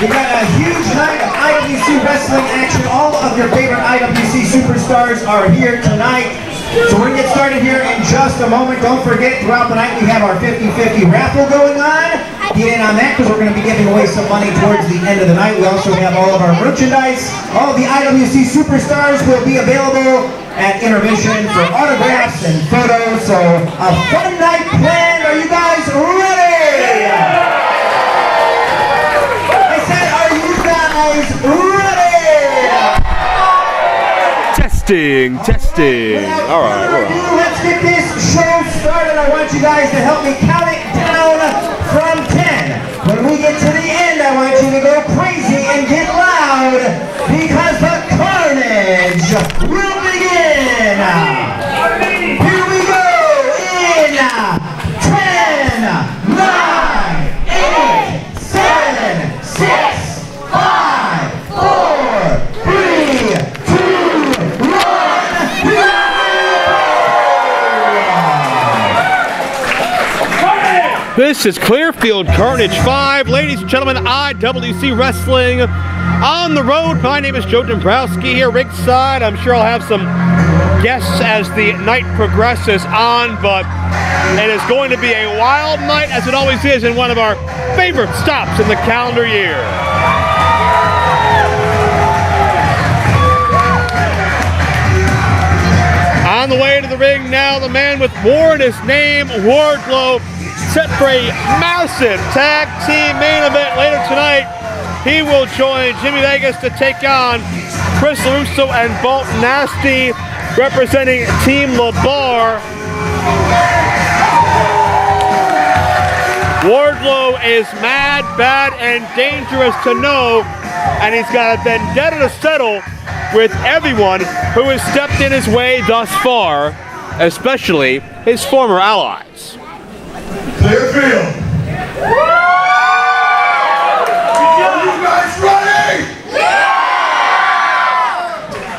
We've got a huge night of IWC wrestling action. All of your favorite IWC superstars are here tonight. So we're going to get started here in just a moment. Don't forget, throughout the night we have our 50-50 raffle going on. Get in on that because we're going to be giving away some money towards the end of the night. We also have all of our merchandise. All of the IWC superstars will be available at intermission for autographs and photos. So a fun night planned. Are you guys ready? I said, are you guys ready? Testing. All right. Let's get this show started. I want you guys to help me count it down from 10. When we get to the end, I want you to go crazy and get loud because the carnage will begin. Here we go in 10, 9, 8, 7, 6, 5, 4, 3, 2, 1. This is Clearfield Carnage 5. Ladies and gentlemen, IWC Wrestling on the road. My name is Joe Dombrowski here ringside. I'm sure I'll have some guests as the night progresses on, but it is going to be a wild night, as it always is in one of our favorite stops in the calendar year. On the way to the ring now, the man with War in his name, Wardlow, set for a massive tag team main event later tonight. He will join Jimmy Vegas to take on Chris LaRusso and Bolt Nasty, representing Team LaBar. Wardlow is mad, bad, and dangerous to know, and he's got a vendetta to settle with everyone who has stepped in his way thus far, especially his former allies. Clearfield! Are you guys ready? Yeah!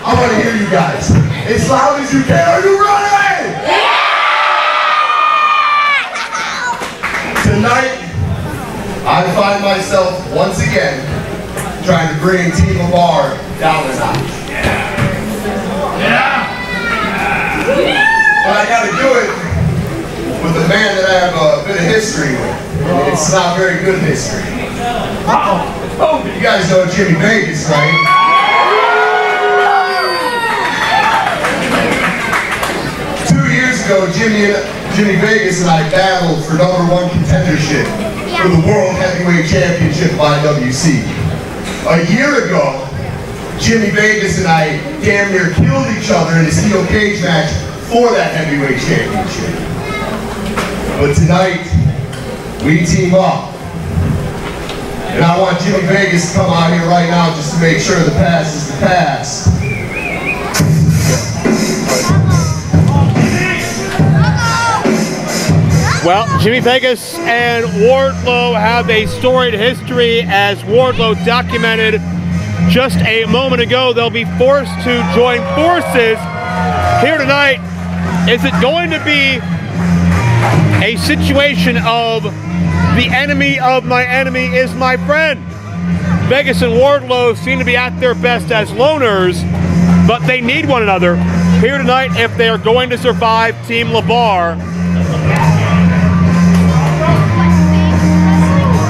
I want to hear you guys. As loud as you can. Are you ready? Yeah! Tonight, I find myself once again trying to bring Team LaBar down a notch. Yeah! But I gotta do it with a man that I have a bit of history with. It's not very good history. You guys know Jimmy Vegas, right? 2 years ago, Jimmy Vegas and I battled for #1 contendership for the World Heavyweight Championship of IWC. A year ago, Jimmy Vegas and I damn near killed each other in a steel cage match for that heavyweight championship. But tonight, we team up. And I want Jimmy Vegas to come out here right now just to make sure the past is the past. Well, Jimmy Vegas and Wardlow have a storied history, as Wardlow documented just a moment ago. They'll be forced to join forces here tonight. Is it going to be a situation of the enemy of my enemy is my friend? Vegas and Wardlow seem to be at their best as loners, but they need one another here tonight if they are going to survive Team LaBar.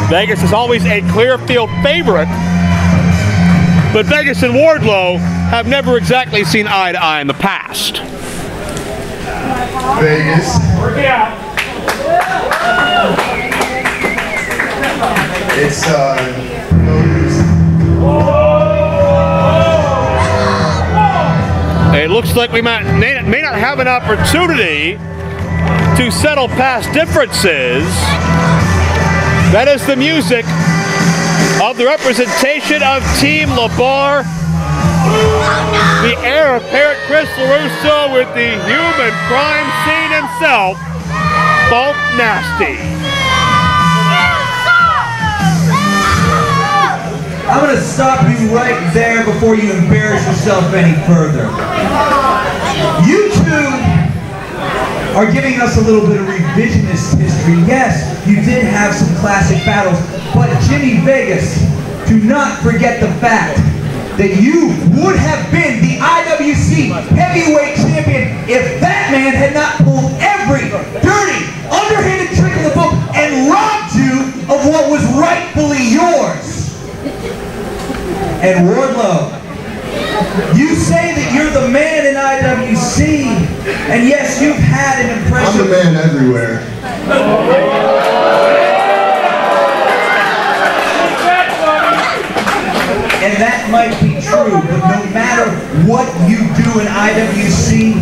Vegas is always a Clearfield favorite, but Vegas and Wardlow have never exactly seen eye to eye in the past. Vegas. It's no use. It looks like we may not have an opportunity to settle past differences. That is the music of the representation of Team LaBar. The heir apparent Chris LaRusso with the human crime scene himself, Bolt Nasty. I'm going to stop you right there before you embarrass yourself any further. You two are giving us a little bit of revisionist history. Yes, you did have some classic battles, but Jimmy Vegas do not forget the fact that you would have been the IWC heavyweight champion if that man had not pulled every dirty, underhanded trick in the book and robbed you of what was rightfully yours. And Wardlow, you say that you're the man in IWC, and yes, you've had an impression. I'm the man everywhere. And that might be true, but no matter what you do in IWC,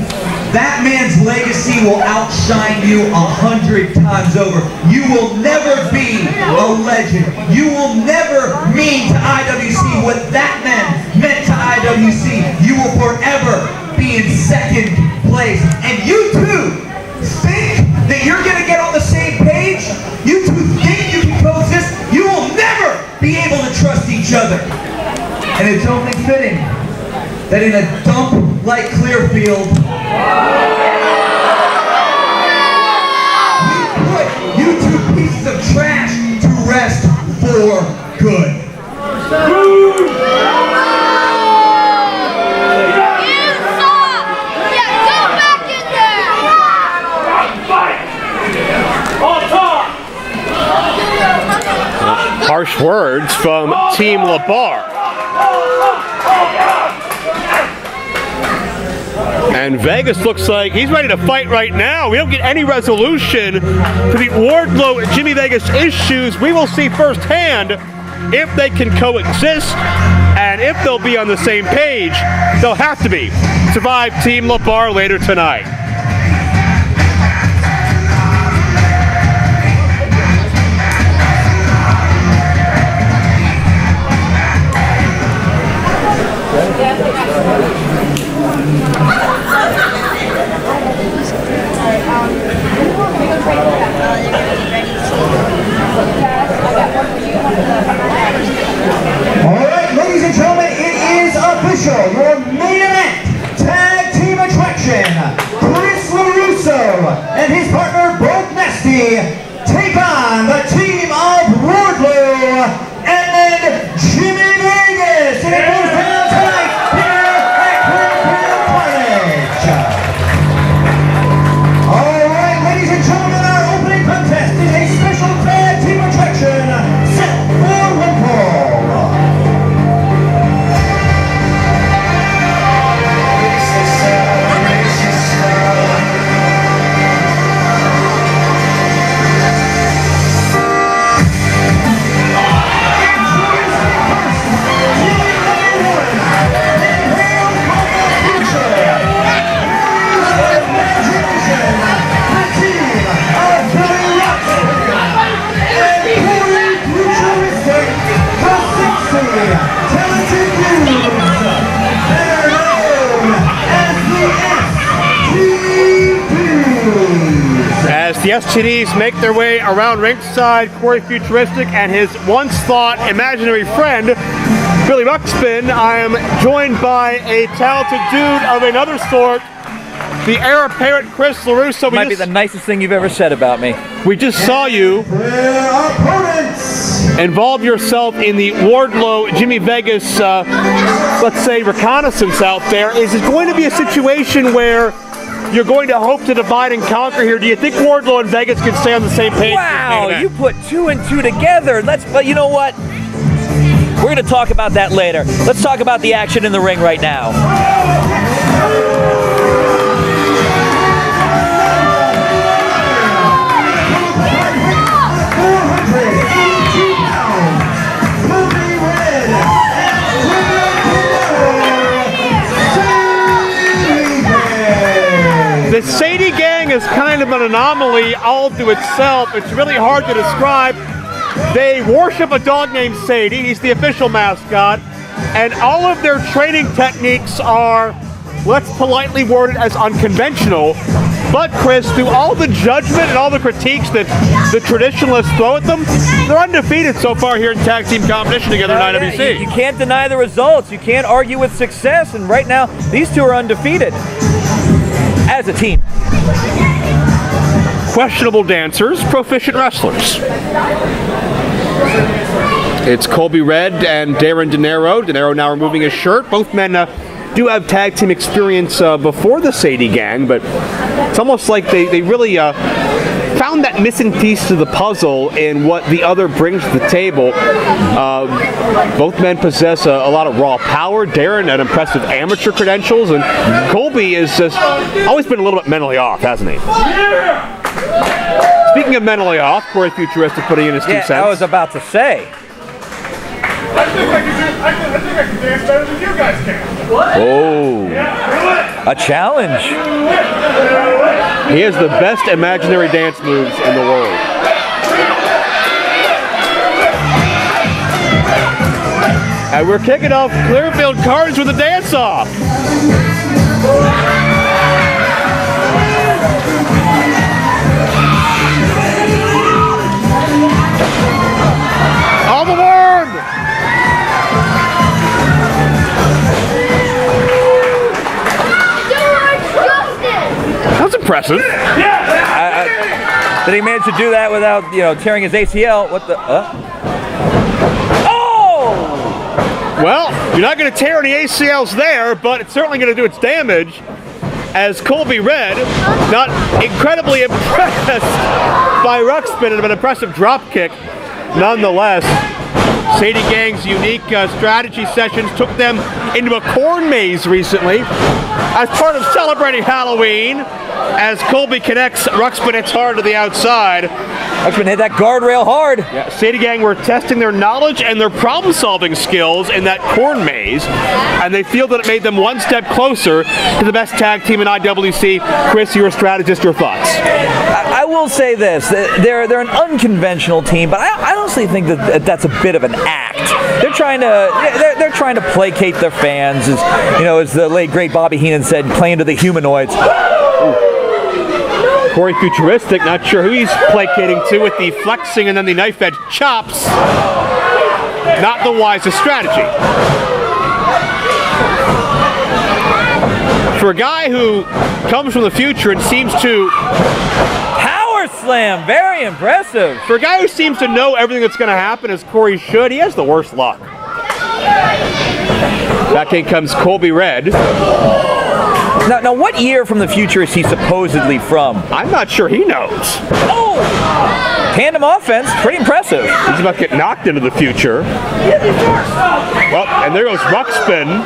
that man's legacy will outshine you 100 times over. You will never be a legend. You will never mean to IWC what that man meant to IWC. You will forever be in second place. And you two think that you're going to get on the same page? You two think you can coexist? You will never be able to trust each other. And it's only fitting that in a dump like Clearfield, we put you two pieces of trash to rest for good. Harsh words from Team LaBar. And Vegas looks like he's ready to fight right now. We don't get any resolution to the Wardlow and Jimmy Vegas issues. We will see firsthand if they can coexist and if they'll be on the same page. They'll have to be. Survive Team LaBar later tonight. Alright, ladies and gentlemen, it is official. Your main event, tag team attraction, Chris LaRusso and his partner, Broke Nasty, take on the team of Wardlow and Jimmy Vegas. And it goes down tonight here at Clearfield Carnage. Alright, ladies and gentlemen, our opening contest is a special tag team attraction set for one fall. As the STDs make their way around ringside, Corey Futuristic and his once thought imaginary friend, Billy Ruxpin, I am joined by a talented dude of another sort, the heir apparent Chris LaRusso. Might be the nicest thing you've ever said about me. We just saw you involve yourself in the Wardlow Jimmy Vegas, let's say, reconnaissance out there. Is it going to be a situation where you're going to hope to divide and conquer here? Do you think Wardlow and Vegas can stay on the same page? Wow, you put 2 and 2 together. But you know what? We're going to talk about that later. Let's talk about the action in the ring right now. The Sadie Gang is kind of an anomaly all to itself. It's really hard to describe. They worship a dog named Sadie. He's the official mascot. And all of their training techniques are, let's politely word it, as unconventional. But Chris, through all the judgment and all the critiques that the traditionalists throw at them, they're undefeated so far here in tag team competition together in IWC. You can't deny the results. You can't argue with success. And right now, these two are undefeated as a team. Questionable dancers, proficient wrestlers. It's Colby Red and Darren De Niro. De Niro now removing his shirt. Both men do have tag team experience before the Sadie Gang, but it's almost like they really found that missing piece to the puzzle in what the other brings to the table. Both men possess a lot of raw power. Darren had impressive amateur credentials, and Colby has just always been a little bit mentally off, hasn't he? Speaking of mentally off, Corey Futuristic putting in his 2 cents. I was about to say. I think I can dance better than you guys can. What? Oh. A challenge. He has the best imaginary dance moves in the world. And we're kicking off Clearfield Cards with a dance-off. On the board! That's impressive. Did he manage to do that without, tearing his ACL? What the? Oh! Well, you're not going to tear any ACLs there, but it's certainly going to do its damage. As Colby Red, not incredibly impressed by Ruxpin, and an impressive drop kick, nonetheless. Sadie Gang's unique strategy sessions took them into a corn maze recently as part of celebrating Halloween. As Colby connects, Ruxpin hits hard to the outside. Ruxpin hit that guardrail hard. Yeah, Sadie Gang were testing their knowledge and their problem-solving skills in that corn maze, and they feel that it made them one step closer to the best tag team in IWC. Chris, you're a strategist. Your thoughts? I will say this: they're an unconventional team, but I honestly think that that's a bit of an act. They're trying to placate their fans, as the late great Bobby Heenan said, playing to the humanoids. Corey Futuristic, not sure who he's placating to with the flexing and then the knife edge chops. Not the wisest strategy. For a guy who comes from the future and seems to... Power slam, very impressive. For a guy who seems to know everything that's going to happen, as Corey should, he has the worst luck. Back in comes Colby Red. Now, what year from the future is he supposedly from? I'm not sure he knows. Oh! Tandem offense, pretty impressive. He's about to get knocked into the future. Well, and there goes Ruxpin.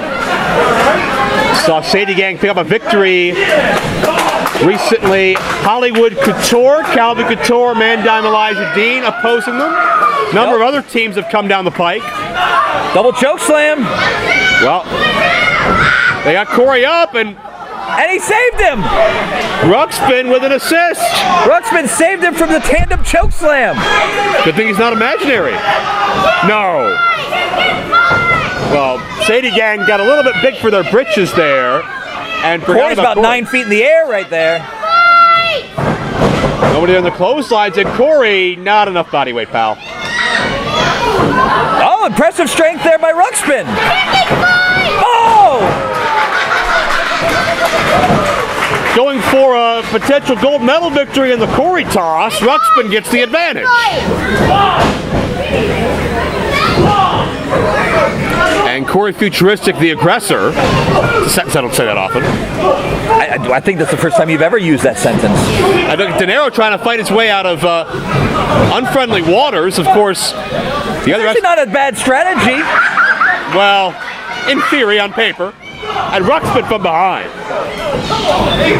Saw Sadie Gang pick up a victory recently. Hollywood Couture, Calvin Couture, Mandime Elijah Dean opposing them. A number of other teams have come down the pike. Double choke slam. Well, they got Corey up, and he saved him! Ruxpin with an assist! Ruxpin saved him from the tandem choke slam! Good thing he's not imaginary. No. Well, Sadie Gang got a little bit big for their britches there. And Corey's about 9 feet in the air right there. Nobody on the clotheslines, and Corey, not enough body weight, pal. Oh, impressive strength there by Ruxpin! Oh! Going for a potential gold medal victory in the Corey toss, Ruxpin gets the advantage. And Corey Futuristic, the aggressor. Sentence I don't say that often. I think that's the first time you've ever used that sentence. I think De Niro trying to fight his way out of unfriendly waters. Of course, the other... It's not a bad strategy. Well, in theory, on paper. And Ruxpin from behind.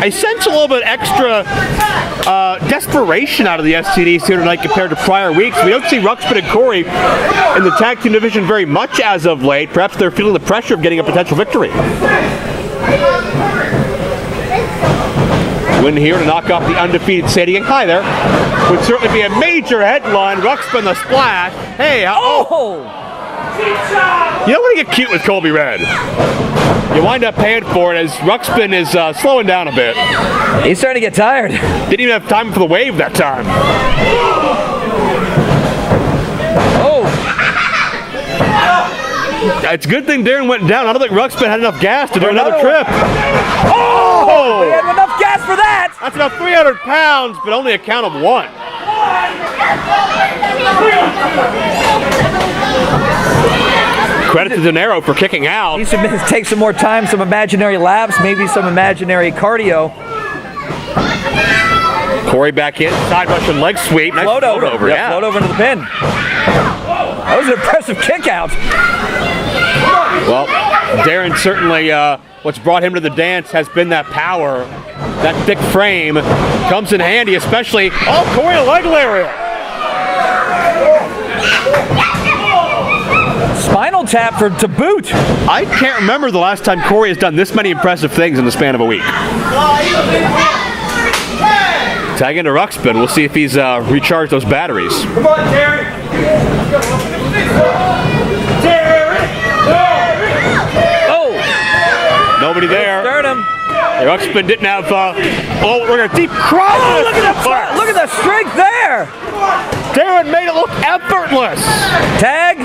I sense a little bit extra desperation out of the STDs here tonight compared to prior weeks. We don't see Ruxpin and Corey in the tag team division very much as of late. Perhaps they're feeling the pressure of getting a potential victory. Win here to knock off the undefeated Sadie Gang. Hi there. Would certainly be a major headline. Ruxpin the splash. Hey, you don't want to get cute with Colby Red. You wind up paying for it as Ruxpin is slowing down a bit. He's starting to get tired. Didn't even have time for the wave that time. Oh. It's a good thing Darren went down. I don't think Ruxpin had enough gas to do another trip. Oh! He had enough gas for that! That's about 300 pounds, but only a count of one. Credit to De Niro for kicking out. He should take some more time, some imaginary laps, maybe some imaginary cardio. Corey back in, side Russian leg sweep. Nice Float over. yeah. Float over into the pin. That was an impressive kick out. Well, Darren certainly, what's brought him to the dance has been that power. That thick frame comes in handy, especially, Corey a leg lariat. Spinal tap to boot. I can't remember the last time Corey has done this many impressive things in the span of a week. Tag into Ruxpin. We'll see if he's recharged those batteries. Come on, Darren. Oh! Nobody there. Sternum. Ruxpin didn't have. We're gonna deep cross. Oh, look at the strength there. Darren made it look effortless. Tag.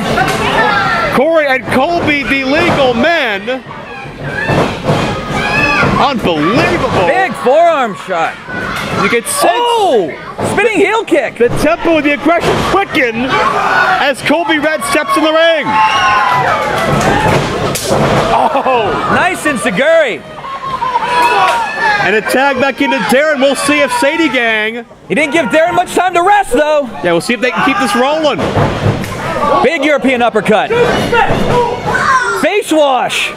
Corey and Colby, the legal men. Unbelievable. Big forearm shot. You can sense spinning heel kick. the tempo of the aggression quicken as Colby Red steps in the ring. Nice enziguri. And a tag back into Darren. We'll see if Sadie Gang. He didn't give Darren much time to rest, though. Yeah, we'll see if they can keep this rolling. Big European uppercut. Face wash.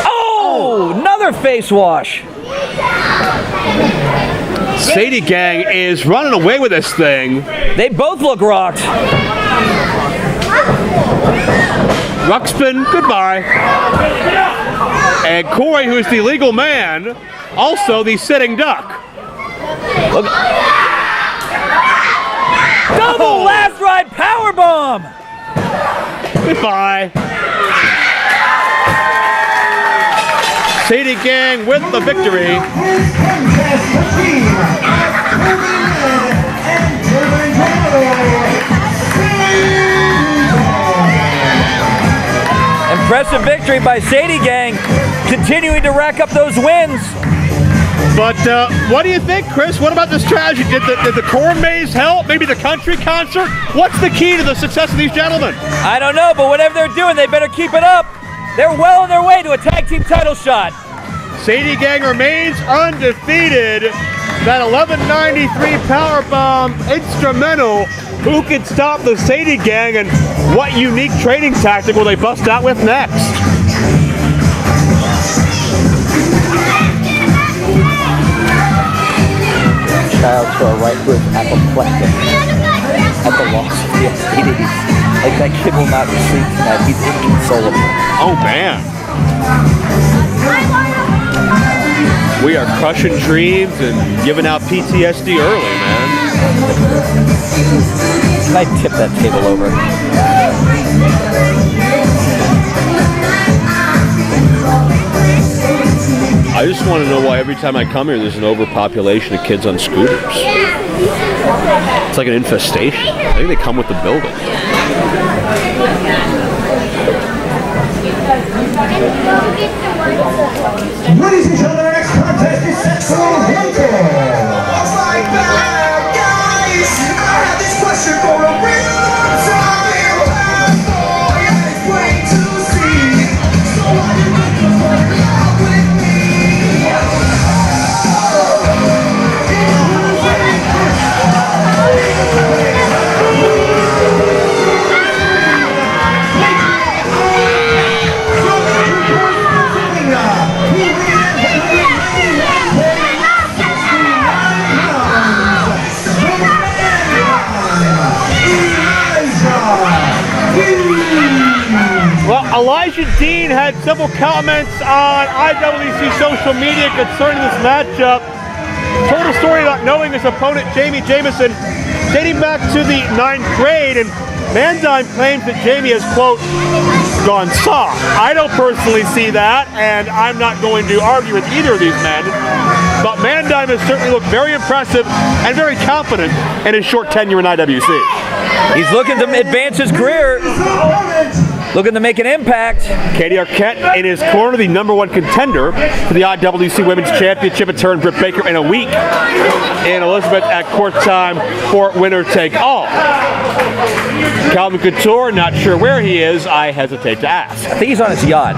Oh, another face wash. Sadie Gang is running away with this thing. They both look rocked. Ruxpin, goodbye. And Corey, who is the legal man, also the sitting duck. Look. Double last ride powerbomb. Goodbye. Sadie Gang with the victory. Impressive victory by Sadie Gang, continuing to rack up those wins. But what do you think, Chris? What about the strategy? Did the corn maze help? Maybe the country concert? What's the key to the success of these gentlemen? I don't know, but whatever they're doing, they better keep it up. They're well on their way to a tag team title shot. Sadie Gang remains undefeated. That 1193 powerbomb instrumental. Who can stop the Sadie Gang, and what unique training tactic will they bust out with next? Child to our right with apoplectic at the loss of the STDs. Like that kid will not sleep tonight. He's inconsolable. Oh man. We are crushing dreams and giving out PTSD early, man. Can I tip that table over? I just want to know why every time I come here there's an overpopulation of kids on scooters. It's like an infestation. I think they come with the building. Ladies and gentlemen, our next contest is set for one Guys, I have this question for a real long time. Boy, it's plain to see. So why you looking for love with me? Well, Elijah Dean had several comments on IWC social media concerning this matchup. Told a story about knowing his opponent, Jamie Jamison, dating back to the 9th grade, and Mandine claims that Jamie has, quote, gone soft. I don't personally see that, and I'm not going to argue with either of these men, but Mandine has certainly looked very impressive and very confident in his short tenure in IWC. He's looking to advance his career. Looking to make an impact. Katie Arquette in his corner, the #1 contender for the IWC Women's Championship. It's her and Britt Baker in a week in Elizabeth at court time for winner take all. Calvin Couture, not sure where he is. I hesitate to ask. I think he's on his yacht.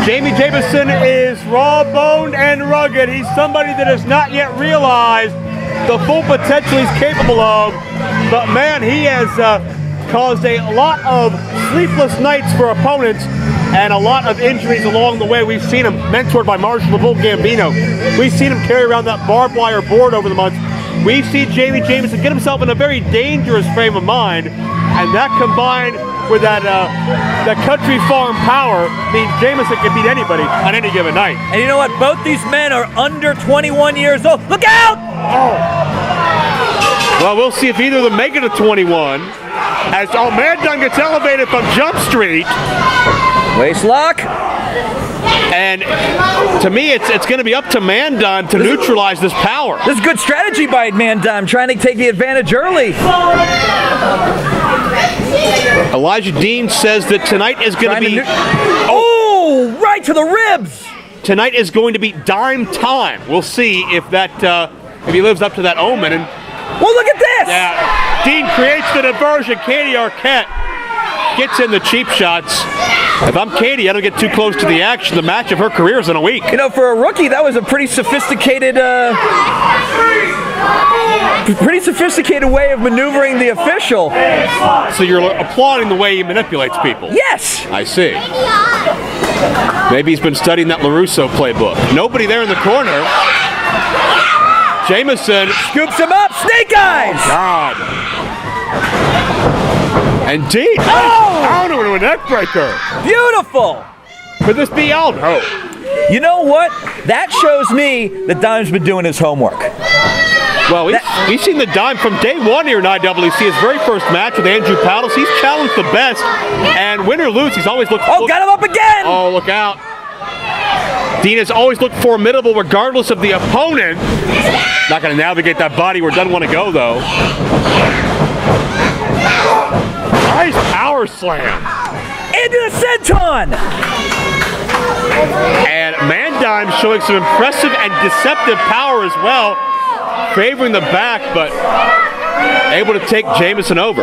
Jamie Jamison is raw-boned and rugged. He's somebody that has not yet realized the full potential he's capable of. But man, he has caused a lot of sleepless nights for opponents and a lot of injuries along the way. We've seen him mentored by Marshall the Bull Gambino. We've seen him carry around that barbed wire board over the months. We've seen Jamie Jamison get himself in a very dangerous frame of mind, and that combined with that country farm power means Jamison can beat anybody on any given night. And you know what? Both these men are under 21 years old. Look out! Well, we'll see if either of them make it to 21. As Mad Dog gets elevated from Jump Street. Waist lock. And to me, it's going to be up to Mandime to neutralize this power. This is good strategy by Mandime, trying to take the advantage early. Elijah Dean says that tonight is going to be... Right to the ribs! Tonight is going to be dime time. We'll see if if he lives up to that omen. And well, look at this! Yeah, Dean creates the diversion. Katie Arquette gets in the cheap shots. If I'm Katie, I don't get too close to the action. The match of her career is in a week. You know, for a rookie, that was a pretty sophisticated way of maneuvering the official. So you're applauding the way he manipulates people? Yes! I see. Maybe he's been studying that LaRusso playbook. Nobody there in the corner. Jamison scoops him up. Snake eyes! Oh, God. And Dean down into a neck breaker. Beautiful! Could this be out? No. You know what? That shows me that Dime's been doing his homework. Well, we've seen the Dime from day one here in IWC. His very first match with Andrew Paddles. He's challenged the best. And win or lose, he's always looked... got him up again! Oh, look out. Dean has always looked formidable regardless of the opponent. Not going to navigate that body where it doesn't want to go, though. Nice power slam. Into the senton! And Mandime showing some impressive and deceptive power as well. Favoring the back, but able to take Jamison over.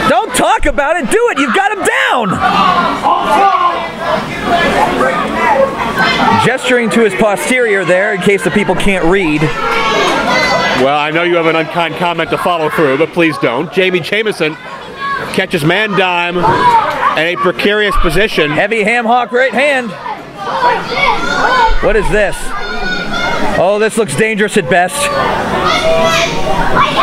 Don't talk about it, do it. You've got him down. Gesturing to his posterior there in case the people can't read. Well, I know you have an unkind comment to follow through, but please don't. Jamie Jamison catches Mandime in a precarious position. Heavy ham hock right hand. What is this? Oh, this looks dangerous at best.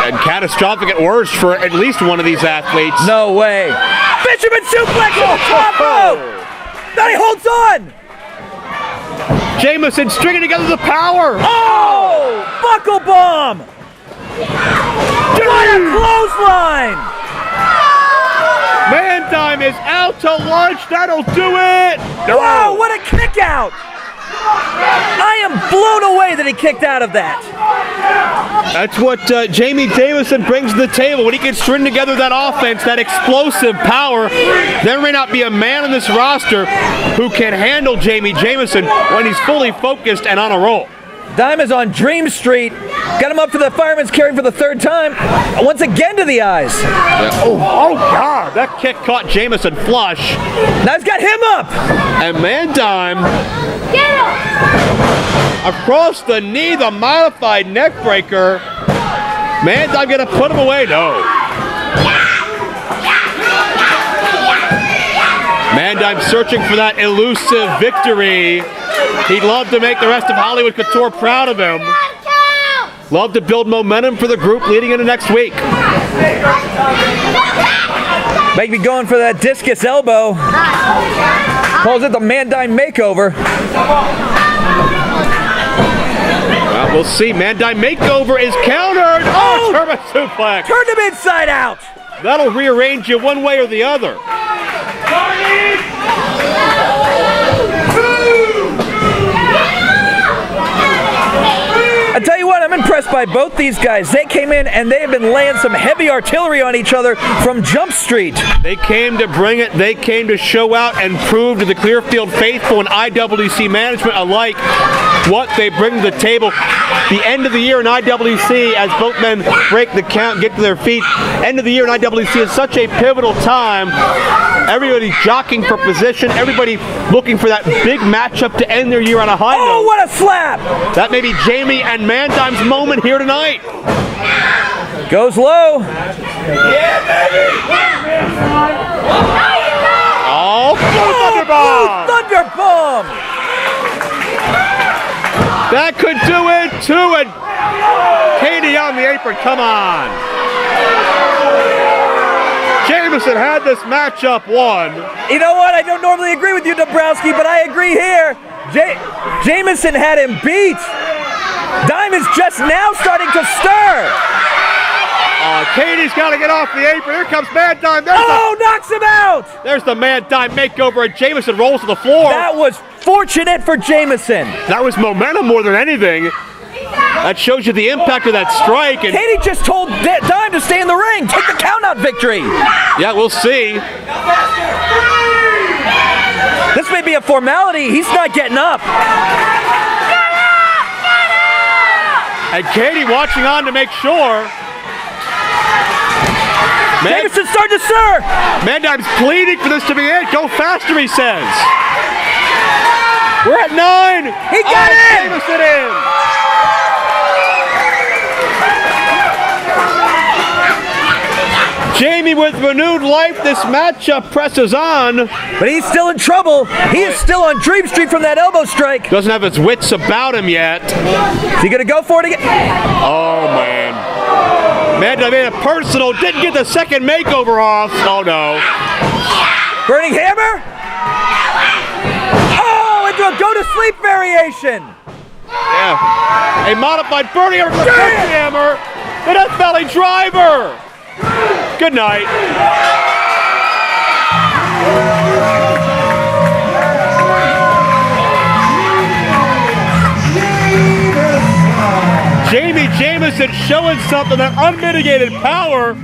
And catastrophic at worst for at least one of these athletes. No way. Fisherman suplex on the top rope! Now he holds on! Jamison stringing together the power! Oh! Buckle bomb! What a clothesline! Mandime is out to lunch. That'll do it! No. Wow, what a kick out! I am blown away that he kicked out of that. That's what Jamie Jamison brings to the table. When he can string together that offense, that explosive power, there may not be a man on this roster who can handle Jamie Jamison when he's fully focused and on a roll. Dime is on Dream Street. Got him up to the fireman's carry for the third time. Once again to the eyes. Yeah. Oh, God. That kick caught Jamison flush. Now he's got him up. And Mandime across the knee, the modified neck breaker. Mandime going to put him away. No. Mandime searching for that elusive victory. He'd love to make the rest of Hollywood Couture proud of him. Love to build momentum for the group leading into next week. Might be going for that discus elbow. Calls it the Mandime makeover. Well, We'll see. Man-Dime Makeover is countered. Oh, German suplex. Turned him inside out. That'll rearrange you one way or the other. I tell you what, I'm impressed by both these guys. They came in and they have been laying some heavy artillery on each other from Jump Street. They came to bring it. They came to show out and prove to the Clearfield faithful and IWC management alike what they bring to the table. The end of the year in IWC, as both men break the count, get to their feet. End of the year in IWC is such a pivotal time. Everybody jockeying for position. Everybody looking for that big matchup to end their year on a high note. Oh, what a slap! That may be Jamie and Man-Dime's moment here tonight. Goes low. Yeah, baby! Oh, Thunderbomb! Thunderbomb! That could do it, too, and Katie on the apron, come on. Jameson had this matchup won. You know what? I don't normally agree with you, Dombrowski, but I agree here. Jameson had him beat. Dime is just now starting to stir. Katie's got to get off the apron. Here comes Man-Dime. Knocks him out. There's the Man-Dime Makeover, and Jameson rolls to the floor. That was fortunate for Jameson. That was momentum more than anything. That shows you the impact of that strike. And Katie just told Dime to stay in the ring. Take the count-out victory. yeah, we'll see. This may be a formality. He's not getting up. And Katie watching on to make sure. Jameson's starting to stir. Man-Dime's pleading for this to be it. Go faster, he says. We're at 9. He got in. Jameson in. Jamie with renewed life. This matchup presses on. But he's still in trouble. He is still on Dream Street from that elbow strike. Doesn't have his wits about him yet. Is he going to go for it again? Oh, man. Man-Dime made it personal. Didn't get the second makeover off. Oh, no. Burning Hammer? Oh, into a go-to-sleep variation. Yeah. A modified Burning Hammer for the Hammer. The Death Valley Driver. Good night. Jamie Jameson showing something that unmitigated power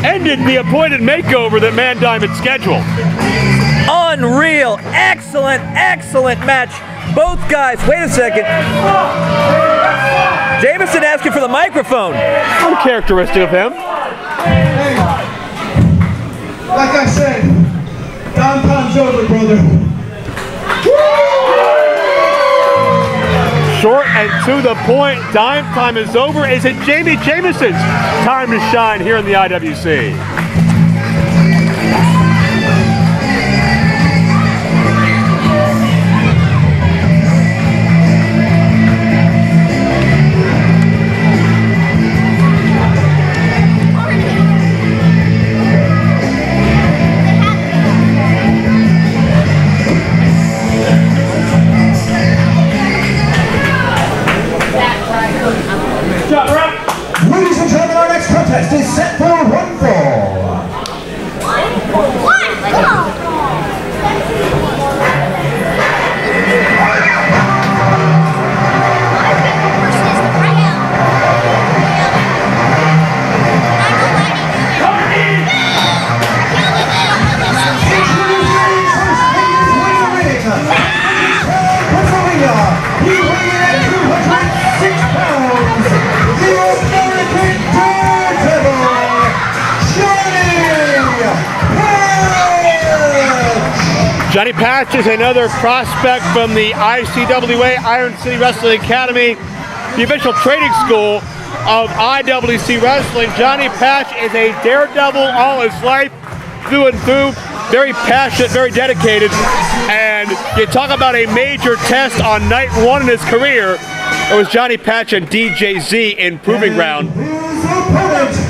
ended the appointed makeover that Man-Dime had scheduled. Unreal. Excellent, excellent match. Both guys. Wait a second. Jameson asking for the microphone. Uncharacteristic of him. Hey, like I said, downtime's over, brother. Short and to the point, Dime time is over. Is it Jamie Jameson's time to shine here in the IWC? Ladies and gentlemen, our next contest is set for one fall. Johnny Patch is another prospect from the ICWA, Iron City Wrestling Academy, the official training school of IWC Wrestling. Johnny Patch is a daredevil all his life, through and through, very passionate, very dedicated, and you talk about a major test on night one in his career. It was Johnny Patch and DJZ in Proving Ground,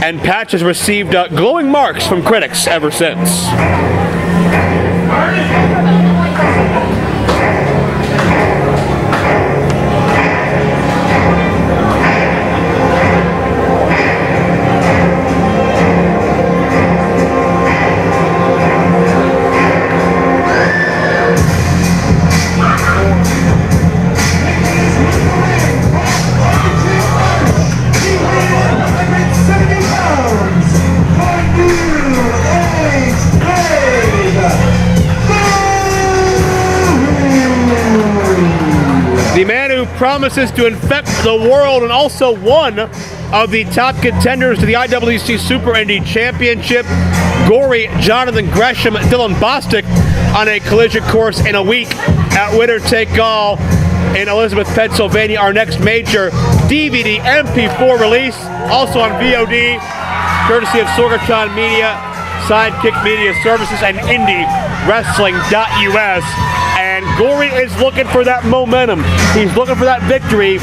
and Patch has received glowing marks from critics ever since. promises to infect the world, and also one of the top contenders to the IWC Super Indy Championship. Gory, Jonathan Gresham, Dylan Bostic on a collision course in a week at Winner Take All in Elizabeth, Pennsylvania. Our next major DVD MP4 release, also on VOD, courtesy of Sorgatron Media, Sidekick Media Services, and IndyWrestling.us. And Gory is looking for that momentum. He's looking for that victory.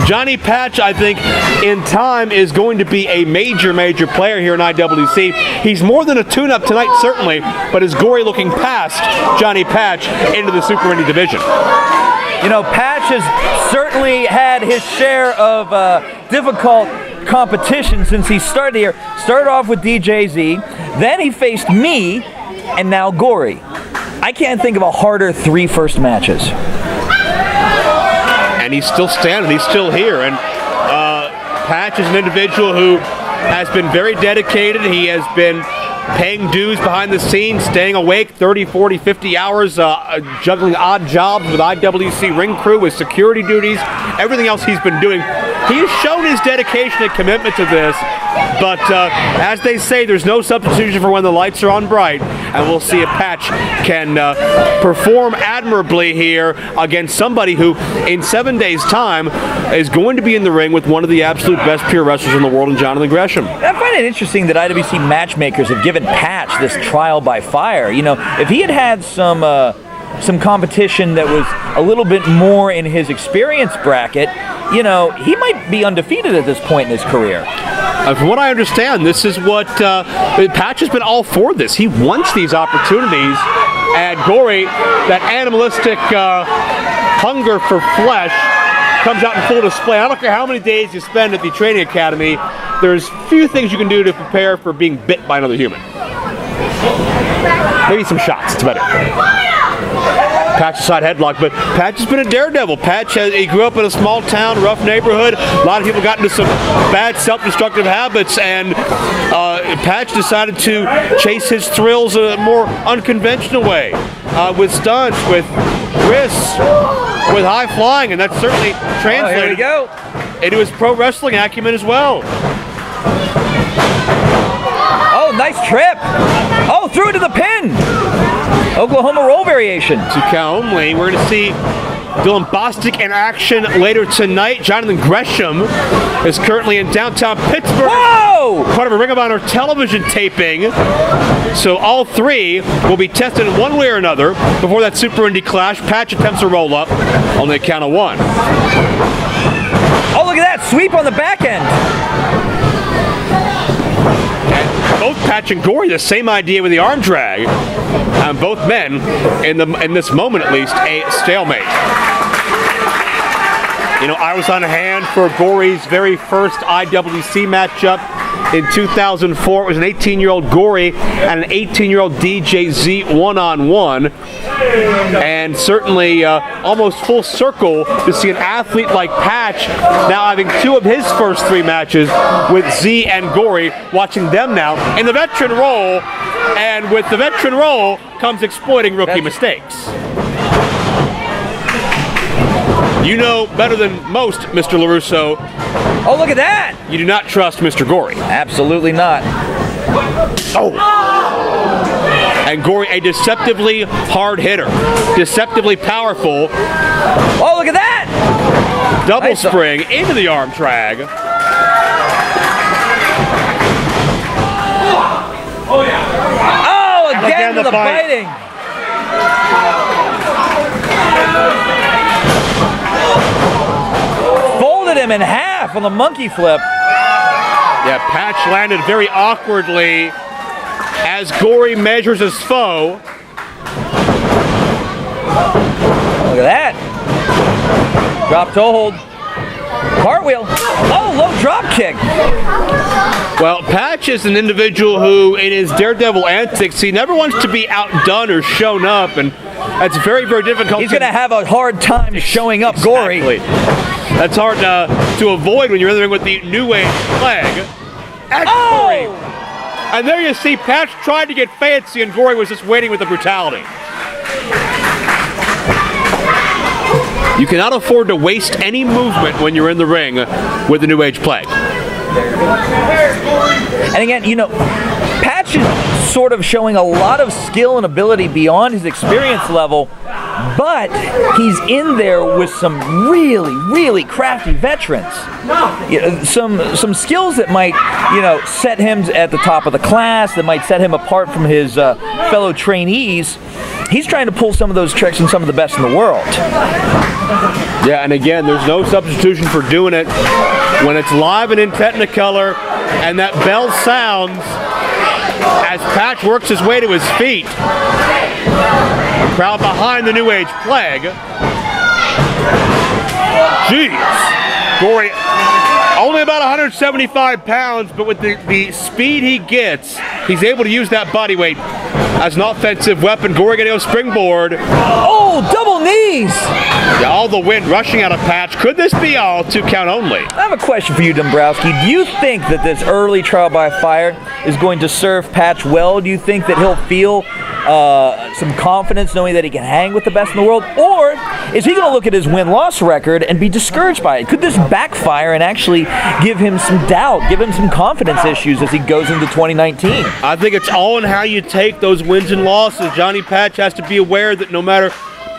Johnny Patch, I think, in time is going to be a major player here in IWC. He's more than a tune-up tonight, certainly, but is Gory looking past Johnny Patch into the Super Indy division? You know, Patch has certainly had his share of difficult competition since he started here. Started off with DJZ, then he faced me, and now Gory. I can't think of a harder 3 first matches. And he's still standing, he's still here. And Patch is an individual who has been very dedicated. He has been paying dues behind the scenes, staying awake 30, 40, 50 hours, juggling odd jobs with IWC ring crew, with security duties, everything else he's been doing. He's shown his dedication and commitment to this, but as they say, there's no substitution for when the lights are on bright, and we'll see if Patch can perform admirably here against somebody who, in 7 days' time, is going to be in the ring with one of the absolute best pure wrestlers in the world, in Jonathan Gresham. I find it interesting that IWC matchmakers have given Patch this trial by fire. You know, if he had had some competition that was a little bit more in his experience bracket, you know, he might be undefeated at this point in his career. From what I understand, this is what Patch has been all for this. He wants these opportunities, and Gory, that animalistic hunger for flesh, comes out in full display. I don't care how many days you spend at the training academy, there's few things you can do to prepare for being bit by another human. Maybe some shots, it's better. Patch's side headlock, but Patch has been a daredevil. He grew up in a small town, rough neighborhood. A lot of people got into some bad self-destructive habits, and Patch decided to chase his thrills in a more unconventional way, with stunts, with wrists, with high flying, and that's certainly translated into his pro wrestling acumen as well. Oh, nice trip. Oh, threw it to the pin. Oklahoma roll variation. 2 count only. We're going to see Dylan Bostic in action later tonight. Jonathan Gresham is currently in downtown Pittsburgh. Whoa! Part of a Ring of Honor television taping. So all 3 will be tested in one way or another before that Super Indy clash. Patch attempts a roll up on the count of 1. Oh, look at that. Sweep on the back end. Both Patch and Gory, the same idea with the arm drag. And both men, in this moment at least, a stalemate. You know, I was on hand for Gory's very first IWC matchup in 2004. It was an 18-year-old Gory and an 18-year-old DJZ one-on-one. And certainly almost full circle to see an athlete like Patch now having 2 of his first 3 matches with Z and Gory, watching them now in the veteran role. And with the veteran role comes exploiting rookie mistakes. You know better than most, Mr. LaRusso. Oh, look at that. You do not trust Mr. Gory. Absolutely not. Oh. And Gory, a deceptively hard hitter. Deceptively powerful. Oh, look at that. Double Nice. spring into the arm drag. Oh, again the to the bite. biting. Folded him in half on the monkey flip. Yeah, Patch landed very awkwardly as Gory measures his foe. Look at that. Drop toe hold. Cartwheel. Oh, low drop kick. Well, Patch is an individual who, in his daredevil antics, he never wants to be outdone or shown up, and that's very, very difficult. He's going to have a hard time showing up, Gory. That's hard to avoid when you're in the ring with the New Age flag. And Gory. And there you see Patch tried to get fancy, and Gory was just waiting with the brutality. You cannot afford to waste any movement when you're in the ring with the New Age Plague. And again, Patch is sort of showing a lot of skill and ability beyond his experience level, but he's in there with some really, really crafty veterans. Some skills that might, set him at the top of the class, that might set him apart from his fellow trainees. He's trying to pull some of those tricks on some of the best in the world. Yeah, and again, there's no substitution for doing it when it's live and in Technicolor, and that bell sounds as Patch works his way to his feet. A crowd behind the New Age Plague. Jeez. Gory, only about 175 pounds, but with the speed he gets, he's able to use that body weight as an offensive weapon. Gory gonna go springboard. Oh, double knees! Yeah, all the wind rushing out of Patch. Could this be all 2 count only? I have a question for you, Dombrowski. Do you think that this early trial by fire is going to serve Patch well? Do you think that he'll feel some confidence knowing that he can hang with the best in the world? Or is he going to look at his win-loss record and be discouraged by it? Could this backfire and actually give him some doubt, give him some confidence issues as he goes into 2019? I think it's all in how you take those wins and losses. Johnny Patch has to be aware that no matter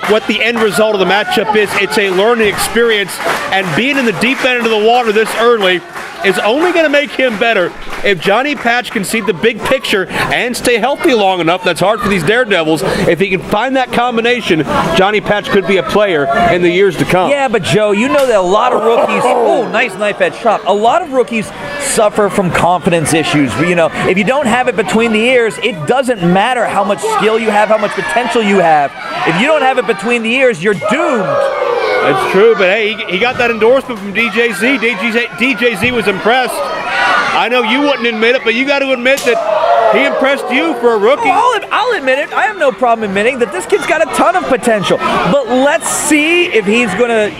what the end result of the matchup is, it's a learning experience, and being in the deep end of the water this early is only going to make him better. If Johnny Patch can see the big picture and stay healthy long enough, that's hard for these daredevils. If he can find that combination, Johnny Patch could be a player in the years to come. Yeah, but Joe, you know that a lot of rookies, nice knife edge chop. A lot of rookies suffer from confidence issues. If you don't have it between the ears, it doesn't matter how much skill you have, how much potential you have. If you don't have it between the ears, you're doomed. That's true, but hey, he got that endorsement from DJZ. DJZ was impressed. I know you wouldn't admit it, but you got to admit that he impressed you for a rookie. I'll admit it. I have no problem admitting that this kid's got a ton of potential. But let's see if he's gonna,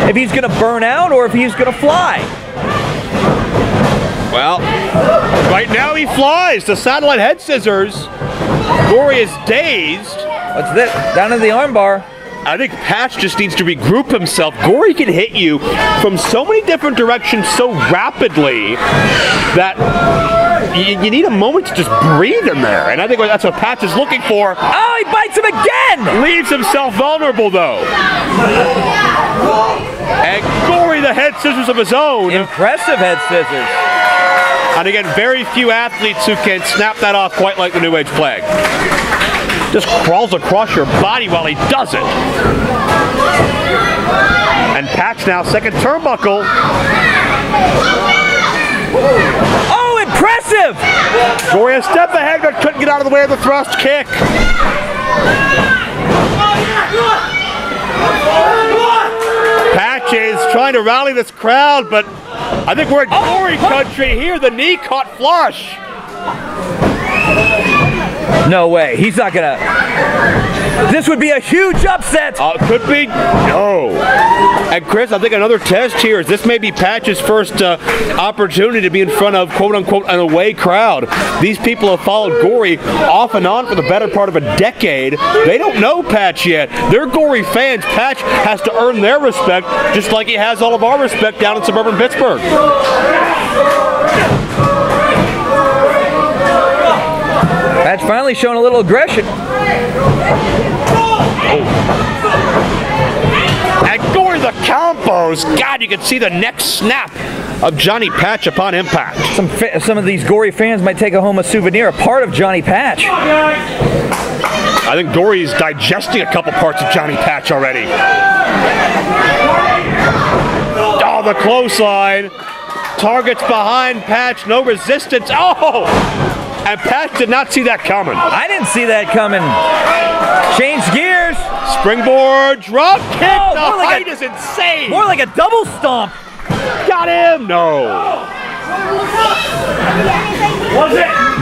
if he's gonna burn out or if he's gonna fly. Well, right now he flies. The satellite head scissors. Gory is dazed. What's this? Down to the armbar. I think Patch just needs to regroup himself. Gory can hit you from so many different directions so rapidly that you need a moment to just breathe in there. And I think that's what Patch is looking for. Oh, he bites him again! Leaves himself vulnerable, though. And Gory, the head scissors of his own. Impressive head scissors. And again, very few athletes who can snap that off quite like the New Age Plague. Just crawls across your body while he does it. And Patch now, second turnbuckle. Oh, impressive! Gory a step ahead, but couldn't get out of the way of the thrust kick. Patch is trying to rally this crowd, but I think we're in Gory country here. The knee caught flush. No way. He's not gonna. This would be a huge upset. Could be. No. And Chris, I think another test here is this may be Patch's first opportunity to be in front of quote-unquote an away crowd. These people have followed Gory off and on for the better part of a decade. They don't know Patch yet. They're Gory fans. Patch has to earn their respect, just like he has all of our respect down in suburban Pittsburgh. Patch finally showing a little aggression. And Gory the combos. God, you can see the neck snap of Johnny Patch upon impact. Some of these Gory fans might take home a souvenir, a part of Johnny Patch. I think Gory is digesting a couple parts of Johnny Patch already. Oh, the clothesline. Targets behind Patch, no resistance. Oh! And Patch did not see that coming. I didn't see that coming. Change gears. Springboard drop kick. The height is insane. More like a double stomp. Got him. No.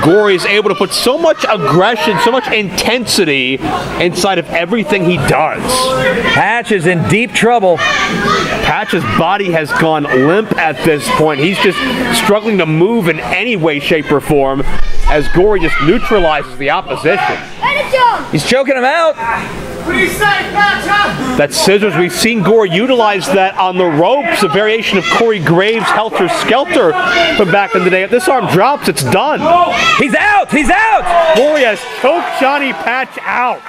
Gory is able to put so much aggression, so much intensity inside of everything he does. Patch is in deep trouble. Patch's body has gone limp at this point. He's just struggling to move in any way, shape, or form as Gory just neutralizes the opposition. He's choking him out. What do you say, Patch, huh? That scissors, we've seen Gore utilize that on the ropes, a variation of Corey Graves' Helter Skelter from back in the day. If this arm drops, it's done. He's out! He's out! Gore has choked Johnny Patch out.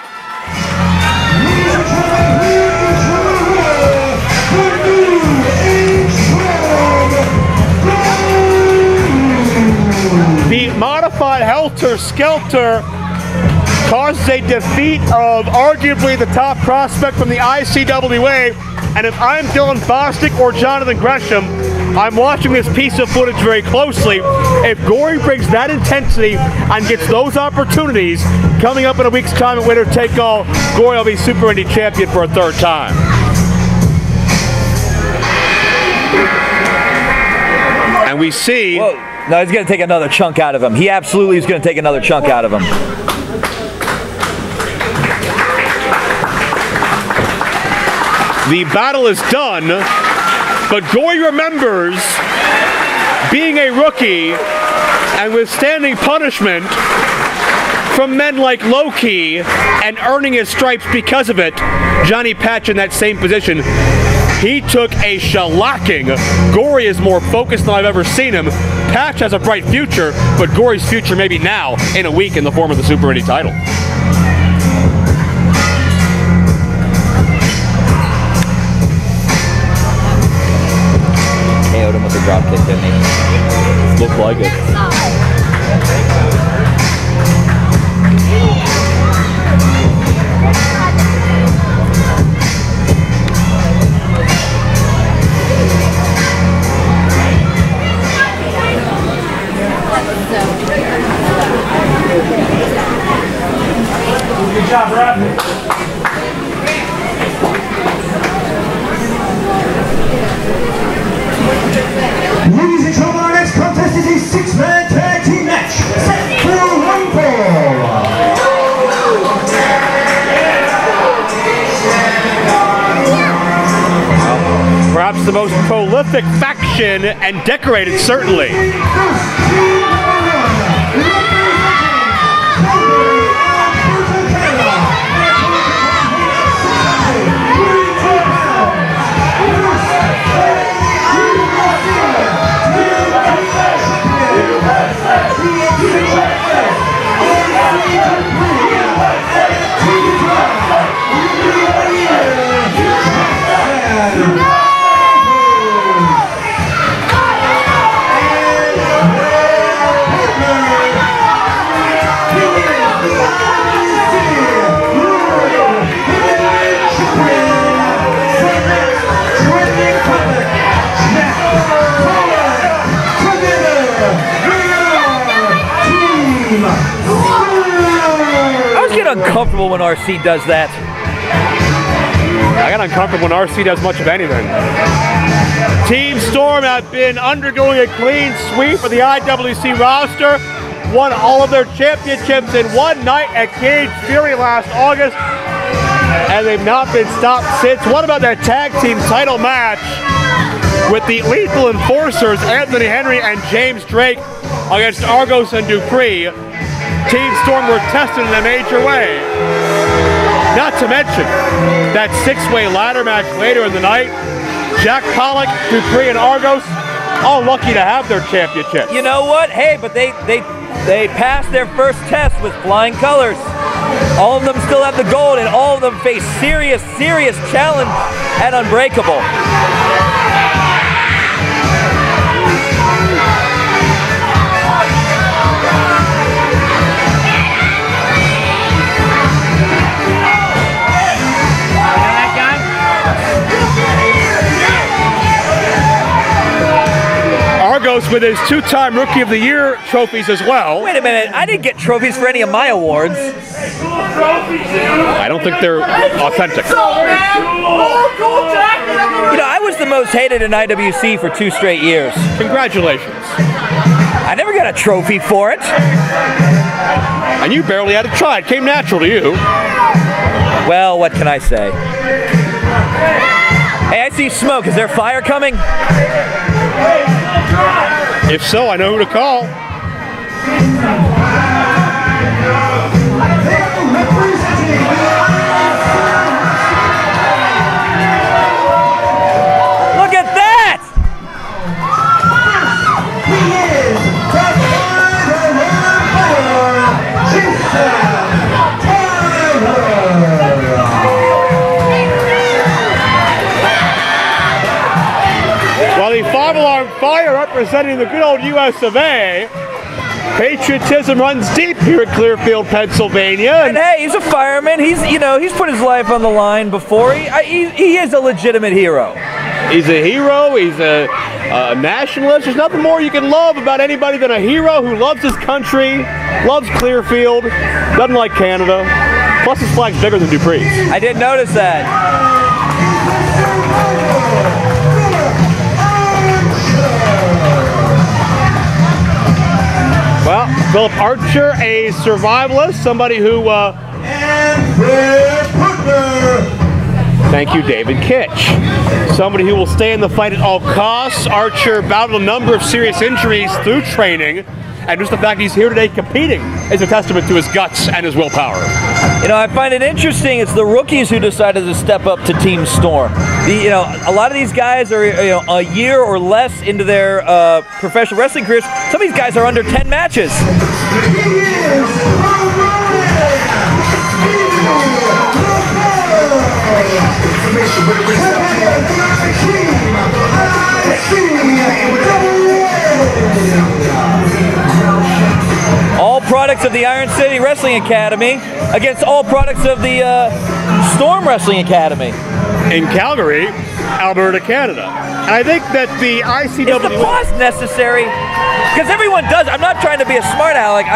The modified Helter Skelter causes a defeat of arguably the top prospect from the ICWA. And if I'm Dylan Bostic or Jonathan Gresham, I'm watching this piece of footage very closely. If Gory brings that intensity and gets those opportunities, coming up in a week's time at Winner Take All, Gory will be Super Indy champion for a third time. And we see... Whoa. No, he's going to take another chunk out of him. He absolutely is going to take another chunk out of him. The battle is done, but Gory remembers being a rookie and withstanding punishment from men like Low-Key and earning his stripes because of it. Johnny Patch in that same position. He took a shellacking. Gory is more focused than I've ever seen him. Patch has a bright future, but Gory's future may be now in a week in the form of the Super Indy title. KO'd him with a drop kick, didn't he? Looked like it. Good job, Rapid. Ladies and gentlemen, our next contest is a six-man tag team match set for one fall. Perhaps the most prolific faction and decorated, certainly. Uncomfortable when RC does that. I got uncomfortable when RC does much of anything. Team Storm have been undergoing a clean sweep of the IWC roster, won all of their championships in one night at Cage Fury last August, and they've not been stopped since. What about that tag team title match with the Lethal Enforcers, Anthony Henry and James Drake, against Argos and Dupree? Team Storm were tested in a major way. Not to mention that six-way ladder match later in the night. Jack Pollock, Dupree, and Argos, all lucky to have their championship. You know what? Hey, but they passed their first test with flying colors. All of them still have the gold, and all of them face serious challenge at Unbreakable. Argos with his two-time Rookie of the Year trophies as well. Wait a minute, I didn't get trophies for any of my awards. I don't think they're authentic. You know, I was the most hated in IWC for 2 straight years. Congratulations. I never got a trophy for it. And you barely had to try. It came natural to you. Well, what can I say? Hey, I see smoke. Is there fire coming? If so, I know who to call. Representing the 5-alarm fire representing the good old US of A. Patriotism runs deep here at Clearfield, Pennsylvania. And hey, he's a fireman. He's put his life on the line before. He is a legitimate hero. He's a hero. He's a nationalist. There's nothing more you can love about anybody than a hero who loves his country, loves Clearfield, doesn't like Canada. Plus, his flag's bigger than Dupree's. I did notice that. Well, Philip Archer, a survivalist, somebody who... And their partner. Thank you, David Kitch. Somebody who will stay in the fight at all costs. Archer battled a number of serious injuries through training, and just the fact he's here today competing is a testament to his guts and his willpower. You know, I find it interesting. It's the rookies who decided to step up to Team Storm. A lot of these guys are a year or less into their professional wrestling careers. Some of these guys are under 10 matches. All products of the Iron City Wrestling Academy against all products of the Storm Wrestling Academy. In Calgary, Alberta, Canada. And I think that the ICW... Is the pause necessary? Because everyone does. I'm not trying to be a smart aleck.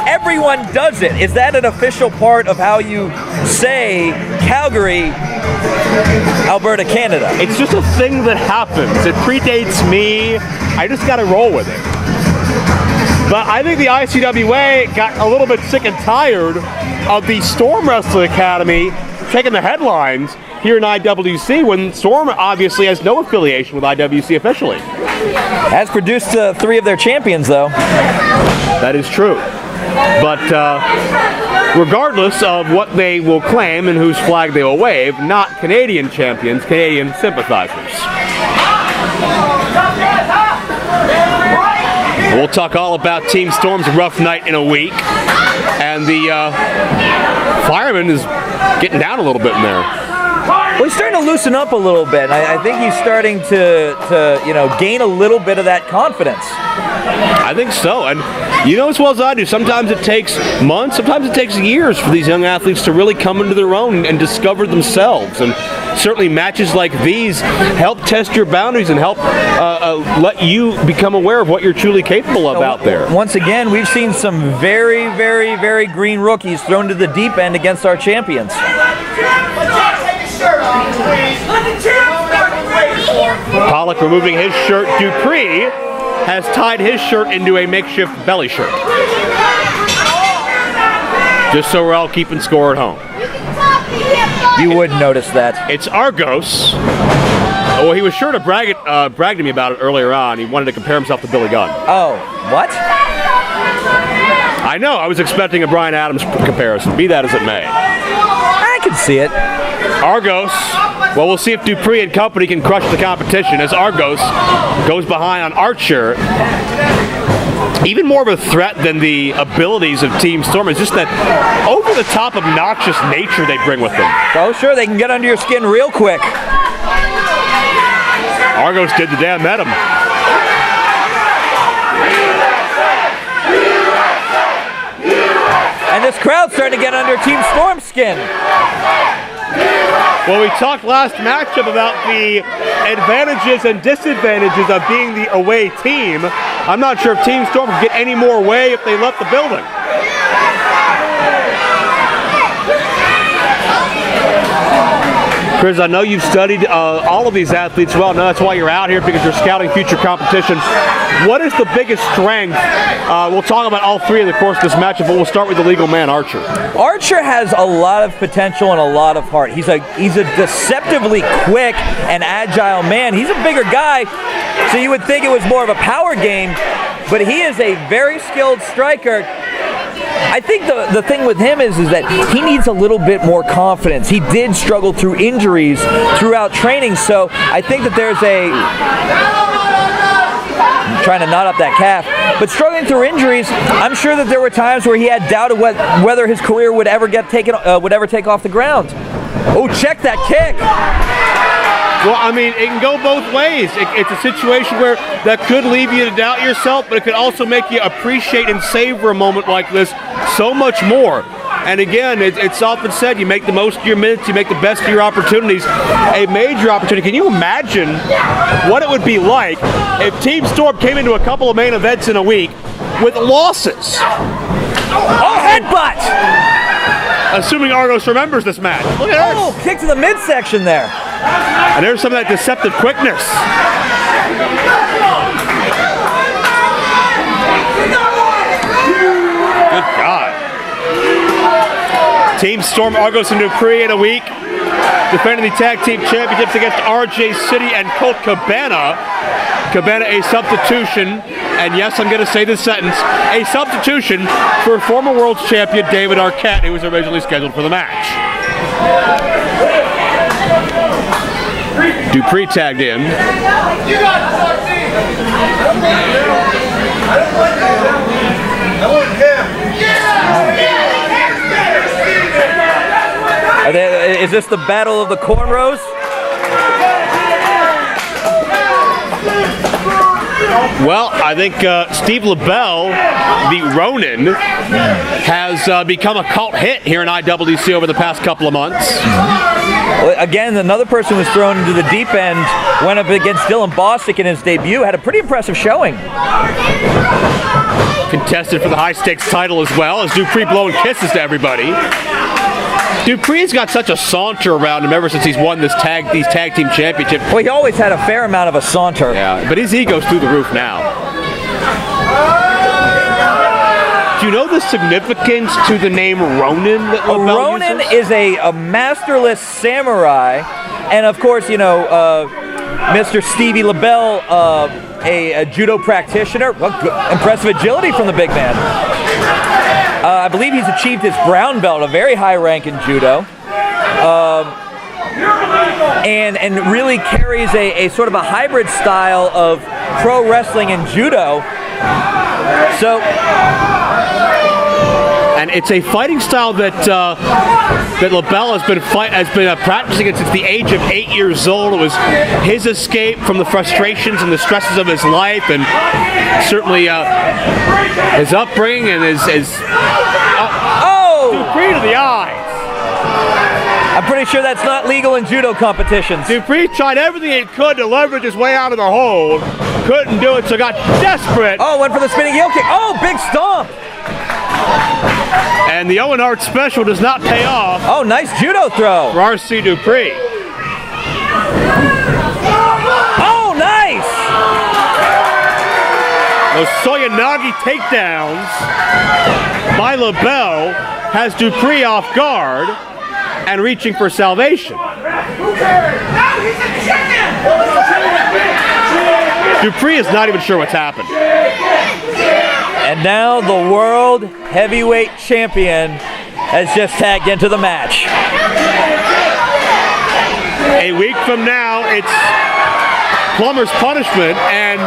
Everyone does it. Is that an official part of how you say Calgary, Alberta, Canada? It's just a thing that happens. It predates me. I just got to roll with it. But I think the ICWA got a little bit sick and tired of the Storm Wrestling Academy taking the headlines here in IWC when Storm obviously has no affiliation with IWC officially. Has produced 3 of their champions, though. That is true. But regardless of what they will claim and whose flag they will wave, not Canadian champions, Canadian sympathizers. We'll talk all about Team Storm's rough night in a week. And the fireman is getting down a little bit in there. Well, he's starting to loosen up a little bit. I think he's starting to gain a little bit of that confidence. I think so. And you know as well as I do, sometimes it takes months, sometimes it takes years for these young athletes to really come into their own and discover themselves. And certainly matches like these help test your boundaries and help let you become aware of what you're truly capable of out there. Once again, we've seen some very, very, very green rookies thrown to the deep end against our champions. Pollock removing his shirt. Dupree has tied his shirt into a makeshift belly shirt. Just so we're all keeping score at home. You would notice that. It's Argos. Well, he was sure to brag to me about it earlier on. He wanted to compare himself to Billy Gunn. Oh, what? I know. I was expecting a Bryan Adams comparison, be that as it may. I can see it. Argos. Well, we'll see if Dupree and company can crush the competition as Argos goes behind on Archer. Even more of a threat than the abilities of Team Storm is just that over-the-top obnoxious nature they bring with them. Oh, sure, they can get under your skin real quick. Argos did the damn met him. And this crowd's starting to get under Team Storm's skin. Well, we talked last matchup about the advantages and disadvantages of being the away team. I'm not sure if Team Storm could get any more away if they left the building. Chris, I know you've studied all of these athletes well. No, that's why you're out here, because you're scouting future competition. What is the biggest strength? We'll talk about all 3 in the course of this matchup, but we'll start with the legal man, Archer. Archer has a lot of potential and a lot of heart. He's a deceptively quick and agile man. He's a bigger guy, so you would think it was more of a power game, but he is a very skilled striker. I think the thing with him is that he needs a little bit more confidence. He did struggle through injuries throughout training, so I think that there's I'm trying to knot up that calf, but struggling through injuries, I'm sure that there were times where he had doubt of whether his career would ever take off the ground. Oh, check that kick! Well, I mean, it can go both ways. It's a situation where that could leave you to doubt yourself, but it could also make you appreciate and savor a moment like this so much more. And again, it's often said, you make the most of your minutes, you make the best of your opportunities. A major opportunity. Can you imagine what it would be like if Team Storm came into a couple of main events in a week with losses? Oh, headbutt! Assuming Argos remembers this match. Look at Oh, this. kick to the midsection there. And there's some of that deceptive quickness. Good God. Team Storm, Argos, and Dupree in a week, defending the tag team championships against RJ City and Colt Cabana. Cabana a substitution, and yes, I'm going to say this sentence, a substitution for former world champion David Arquette, who was originally scheduled for the match. Dupree tagged in. You got it, Martin! I want him. Is this the battle of the cornrows? Well, I think Steve LaBelle, the Ronin, has become a cult hit here in IWC over the past couple of months. Well, again, another person was thrown into the deep end, went up against Dylan Bostic in his debut, had a pretty impressive showing. Contested for the high-stakes title as well, as Dupree blowing kisses to everybody. Dupree's got such a saunter around him ever since he's won these tag team championships. Well, he always had a fair amount of a saunter. Yeah, but his ego's through the roof now. Do you know the significance to the name Ronin that A LaBelle Ronin uses? is a masterless samurai, and of course, you know, Mr. Stevie LaBelle, a judo practitioner. Well, impressive agility from the big man. I believe he's achieved his brown belt, a very high rank in judo, and really carries a sort of a hybrid style of pro wrestling and judo. So, and it's a fighting style that LaBelle has been practicing it since the age of 8 years old. It was his escape from the frustrations and the stresses of his life, and certainly his upbringing and his Dupree to the eyes. I'm pretty sure that's not legal in judo competitions. Dupree tried everything he could to leverage his way out of the hold. Couldn't do it, so got desperate. Oh, went for the spinning heel kick. Oh, big stomp. And the Owen Hart special does not pay off Oh, nice judo throw. for R.C. Dupree. Oh, nice. Those Soyanagi takedowns by LaBelle has Dupree off guard and reaching for salvation. Dupree is not even sure what's happened. And now the world heavyweight champion has just tagged into the match. A week from now, it's Plumber's Punishment, and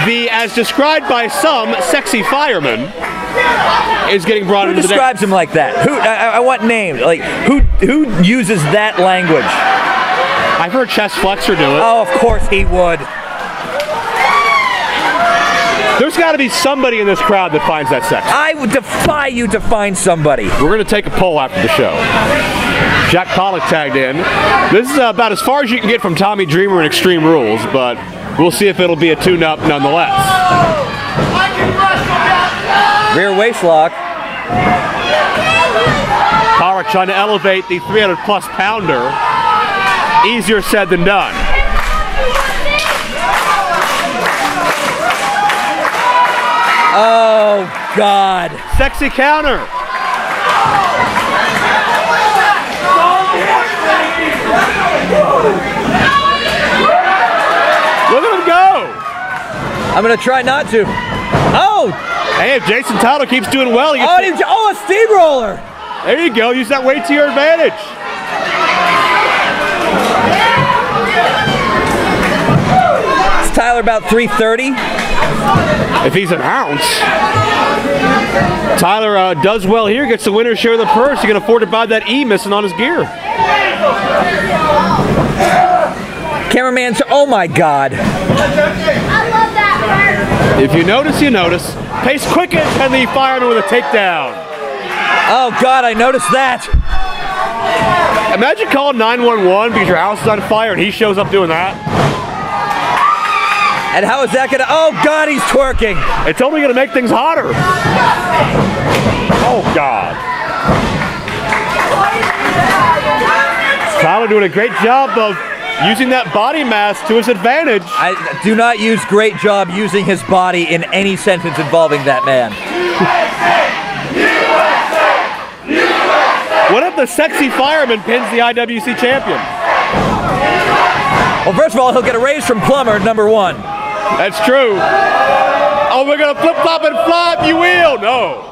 the, as described by some, sexy fireman is getting brought Who into the describes him like that? Who? I want names. Like who uses that language? I've heard Chest Flexor do it. Oh, of course he would. There's got to be somebody in this crowd that finds that sexy. I would defy you to find somebody. We're going to take a poll after the show. Jack Pollock tagged in. This is about as far as you can get from Tommy Dreamer in Extreme Rules, but we'll see if it'll be a tune-up nonetheless. Rear waist lock. Pollock trying to elevate the 300-plus pounder. Easier said than done. Oh, God. Sexy counter. Look at him go. I'm going to try not to. Oh. Hey, if Jason Tyler keeps doing well, he gets Oh, a steamroller. there you go. Use that weight to your advantage. Is Tyler about 330? If he's an ounce. Tyler does well here, gets the winner's share of the purse. He can afford to buy that E missing on his gear. Cameraman's, oh my God. I love that part. If you notice, you notice. Pace quickens and the fireman with a takedown. Oh God, I noticed that. Imagine calling 911 because your house is on fire and he shows up doing that. And how is that gonna, oh God, he's twerking. It's only gonna make things hotter. Oh God. Tyler doing a great job of using that body mass to his advantage. I do not use great job using his body in any sentence involving that man. What if the sexy fireman pins the IWC champion? Well, first of all, he'll get a raise from Plummer, number one. That's true. Oh, we're gonna flip, flop, and flop. You will. No.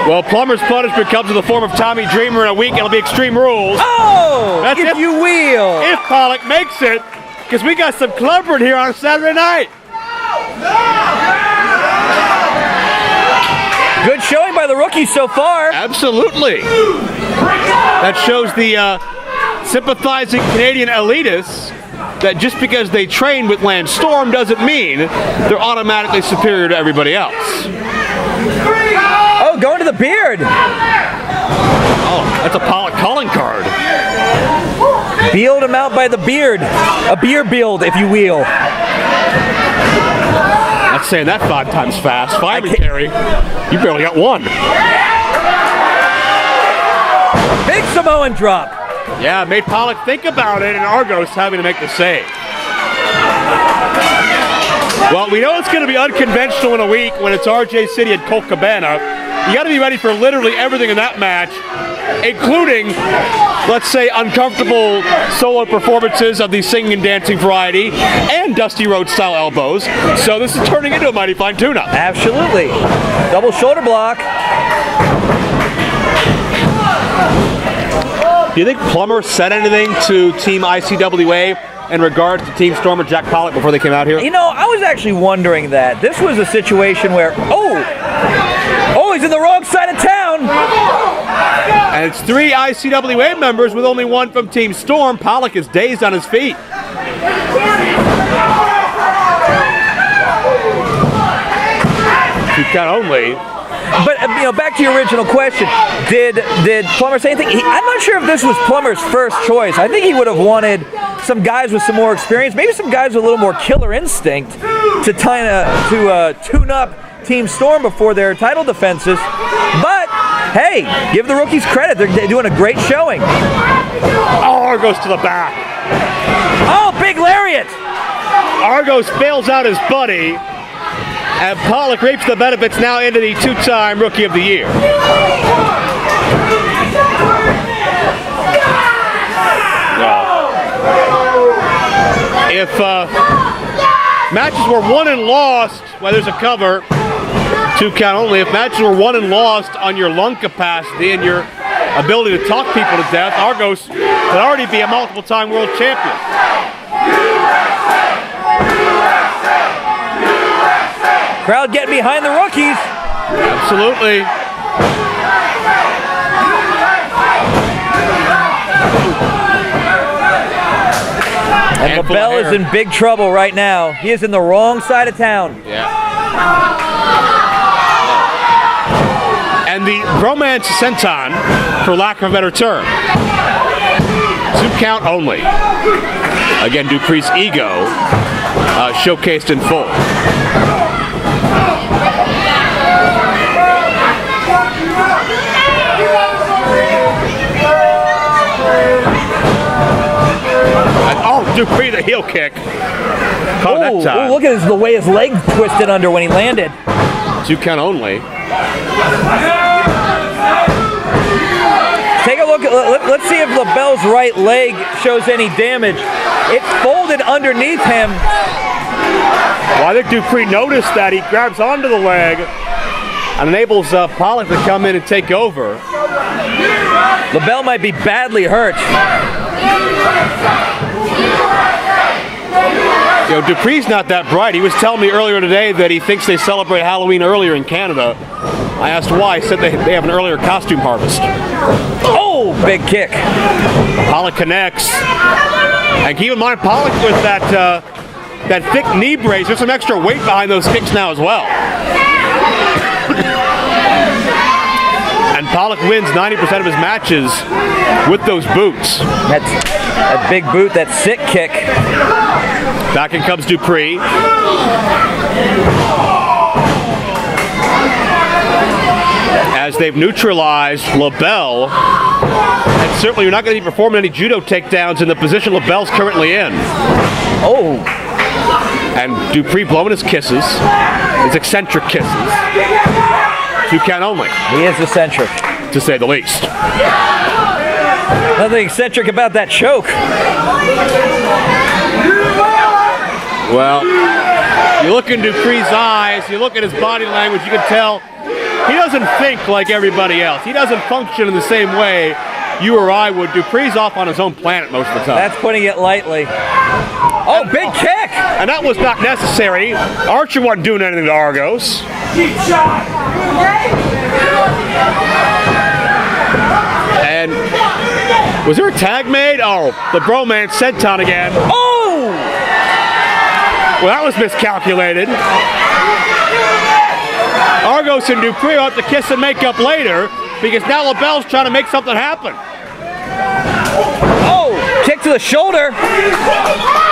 Well, Plummer's punishment comes in the form of Tommy Dreamer in a week. It'll be Extreme Rules. Oh, That's if you will. If Pollock makes it, because we got some clubbering here on Saturday night. Good showing by the rookies so far. Absolutely. That shows the sympathizing Canadian elitists that just because they train with Lance Storm doesn't mean they're automatically superior to everybody else. Oh, going to the beard. Oh, that's a Pollock calling card. Bealed him out by the beard. A beer build, if you will. Not saying that 5 times fast. Fireman carry. You barely got one. Big Samoan drop. Yeah, made Pollock think about it, and Argos having to make the save. Well, we know it's going to be unconventional in a week when it's RJ City at Colt Cabana. You got to be ready for literally everything in that match, including, let's say, uncomfortable solo performances of the singing and dancing variety and Dusty Rhodes style elbows. So this is turning into a mighty fine tune-up. Absolutely. Double shoulder block. Do you think Plummer said anything to Team ICWA in regards to Team Storm or Jack Pollock before they came out here? You know, I was actually wondering that. This was a situation where, oh, he's in the wrong side of town. And it's 3 ICWA members with only 1 from Team Storm. Pollock is dazed on his feet. 2 count only. But, you know, back to your original question, did Plummer say anything? I'm not sure if this was Plummer's first choice. I think he would have wanted some guys with some more experience, maybe some guys with a little more killer instinct to tune up Team Storm before their title defenses. But, hey, give the rookies credit. They're doing a great showing. Oh, Argos to the back. Oh, big lariat. Argos bails out his buddy. And Pollock reaps the benefits now into the 2-time Rookie of the Year. If matches were won and lost, well, there's a cover, 2 count only. If matches were won and lost on your lung capacity and your ability to talk people to death, Argos could already be a multiple-time world champion. Crowd getting behind the rookies. Absolutely. And LaBelle is in big trouble right now. He is in the wrong side of town. Yeah. And the romance senton, for lack of a better term. 2 count only. Again, Dupree's ego showcased in full. Oh, Dupree, the heel kick. Caught that time. Look at the way his leg twisted under when he landed. 2 count only. Take a look. Let's see if LaBelle's right leg shows any damage. It folded underneath him. Well, I think Dupree noticed that. He grabs onto the leg and enables Pollock to come in and take over. LaBelle might be badly hurt. You know, Dupree's not that bright. He was telling me earlier today that he thinks they celebrate Halloween earlier in Canada. I asked why. He said they have an earlier costume harvest. Oh, big kick. Pollock connects. And keep in mind, Pollock with that thick knee brace, there's some extra weight behind those kicks now as well. And Pollock wins 90% of his matches with those boots. That big boot, that sit kick. Back in comes Dupree. As they've neutralized LaBelle, and certainly you're not going to be performing any judo takedowns in the position LaBelle's currently in. Oh. And Dupree blowing his kisses, his eccentric kisses. 2 count only. He is eccentric, to say the least. Nothing eccentric about that choke. Well, you look in Dupree's eyes, you look at his body language, you can tell he doesn't think like everybody else. He doesn't function in the same way you or I would. Dupree's off on his own planet most of the time. That's putting it lightly. Oh, big kick! And that was not necessary. Archer wasn't doing anything to Argos. Deep shot. And was there a tag made? Oh, the bromance senton again. Oh! Well, that was miscalculated. Argos and Dupree will have to kiss and make up later because now LaBelle's trying to make something happen. Oh, kick to the shoulder.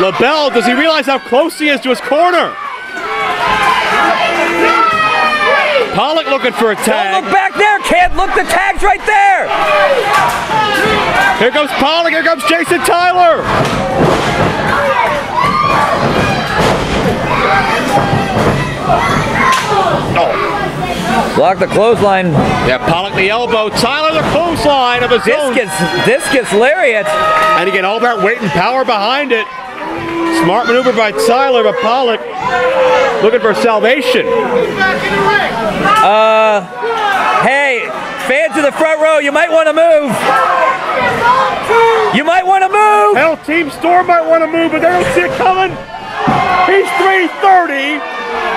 LaBelle, does he realize how close he is to his corner? Pollock looking for a tag. Don't look back there, kid. Look, the tag's right there. Here comes Pollock. Here comes Jason Tyler. Oh. Block the clothesline. Yeah, Pollock the elbow. Tyler the clothesline of his own. Discus lariat. And again, all that weight and power behind it. Smart maneuver by Tyler, but Pollock looking for salvation. Hey, fans in the front row, you might want to move. You might want to move. Hell, Team Storm might want to move, but they don't see it coming. He's 330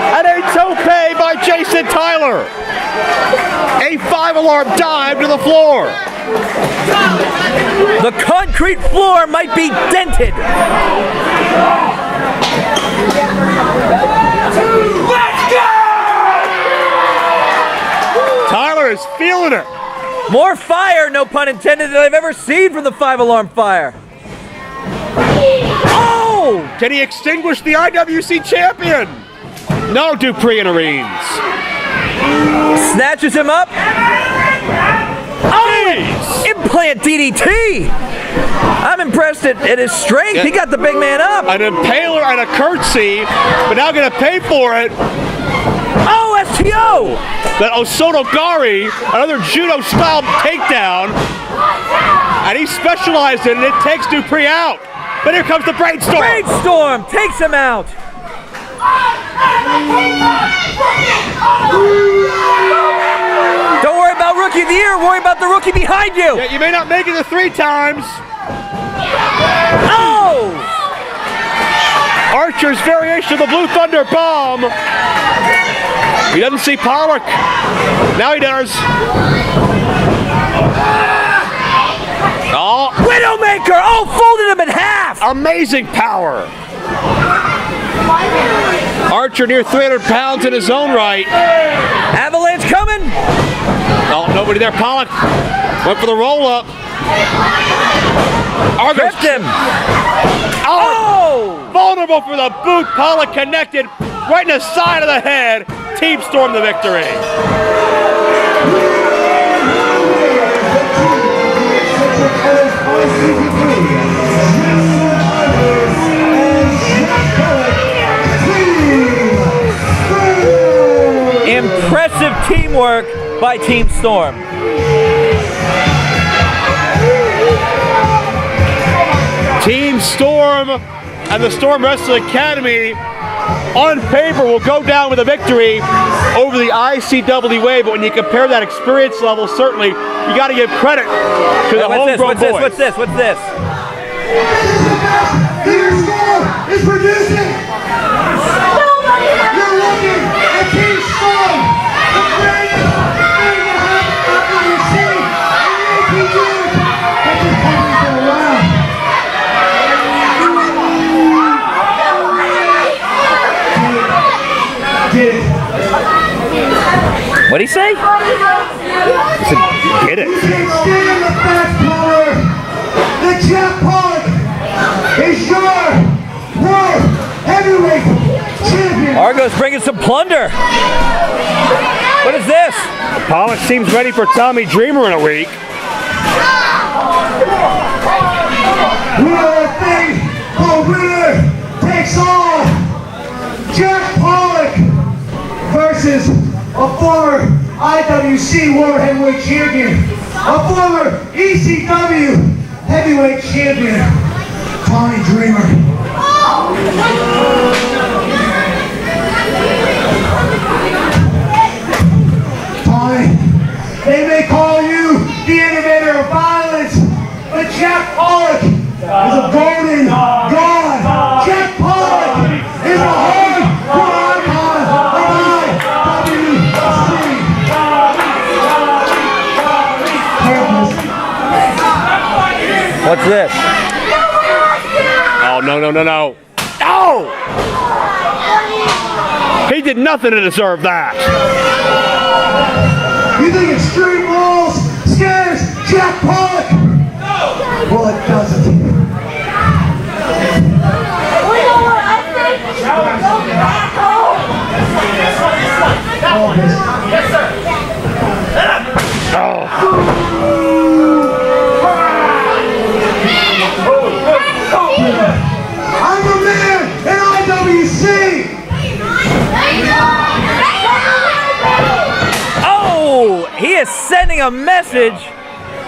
and a tope by Jason Tyler. A 5-alarm dive to the floor. The concrete floor might be dented. Let's go! Tyler is feeling it. More fire, no pun intended, than I've ever seen from the 5-alarm fire. Oh! Can he extinguish the IWC champion? No, Dupree intervenes. Snatches him up. Oh! Implant DDT! I'm impressed at his strength. Yeah. He got the big man up. An impaler and a curtsy, but now going to pay for it. Oh, STO! That Osotogari, another judo-style takedown, and he specialized in it. It takes Dupree out. But here comes the Brainstorm. Brainstorm takes him out. Don't worry about Rookie of the Year. Worry about the rookie behind you. Yeah, you may not make it the 3 times. Oh! Archer's variation of the Blue Thunder Bomb. He doesn't see Pollock. Now he does. Oh, Widowmaker! Oh, folded him in half! amazing power. Archer near 300 pounds in his own right. Avalanche coming! Oh, nobody there. Pollock went for the roll-up. Argos Tripped him! Oh! Vulnerable for the boot. Pollock connected right in the side of the head. Team Storm the victory. Impressive teamwork by Team Storm. Team Storm and the Storm Wrestling Academy on paper will go down with a victory over the ICWA, but when you compare that experience level, certainly you got to give credit to the homegrown boys. What's this? Your Storm is producing. You're looking at Team Storm, the greatest Hit it. You can't stand the fast power. The Jack Pollock is your world heavyweight champion. Argos bringing some plunder. What is this? Pollock seems ready for Tommy Dreamer in a week. We have a thing called winner takes all. Jack Pollock versus a former IWC World Heavyweight Champion, a former ECW Heavyweight Champion, Tommy Dreamer. Tommy, they may call you the innovator of violence, but Jack Pollock is a golden god. Jack Pollock is a hardcore icon of IWC. What's this? Oh, no. Oh! He did nothing to deserve that. You think Extreme Rules scares Jack Pollock? Well, it doesn't. You know what I think? Go back home. Yes, sir. I'm a man in IWC. Oh, he is sending a message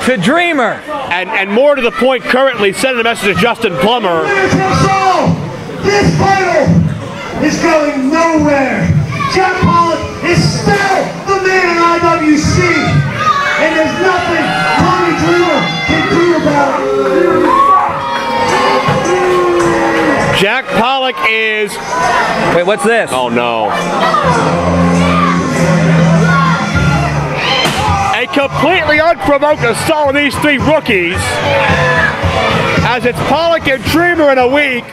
to Dreamer. And more to the point, currently sending a message to Justin Plummer. Winner takes all. This title is going nowhere. Jack Pollock is still the man in IWC, and there's nothing Tommy Dreamer can do about it. Jack Pollock is... Wait, what's this? Oh, no. A completely unprovoked assault on these three rookies. As it's Pollock and Dreamer in a week.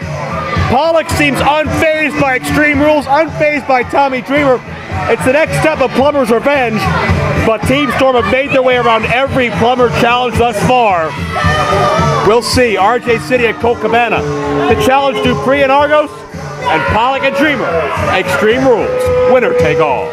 Pollock seems unfazed by Extreme Rules, unfazed by Tommy Dreamer. It's the next step of Plummer's revenge, but Team Storm have made their way around every Plummer challenge thus far. We'll see. RJ City and Colt Cabana to challenge Dupree and Argos, and Pollock and Dreamer. Extreme Rules. Winner take all.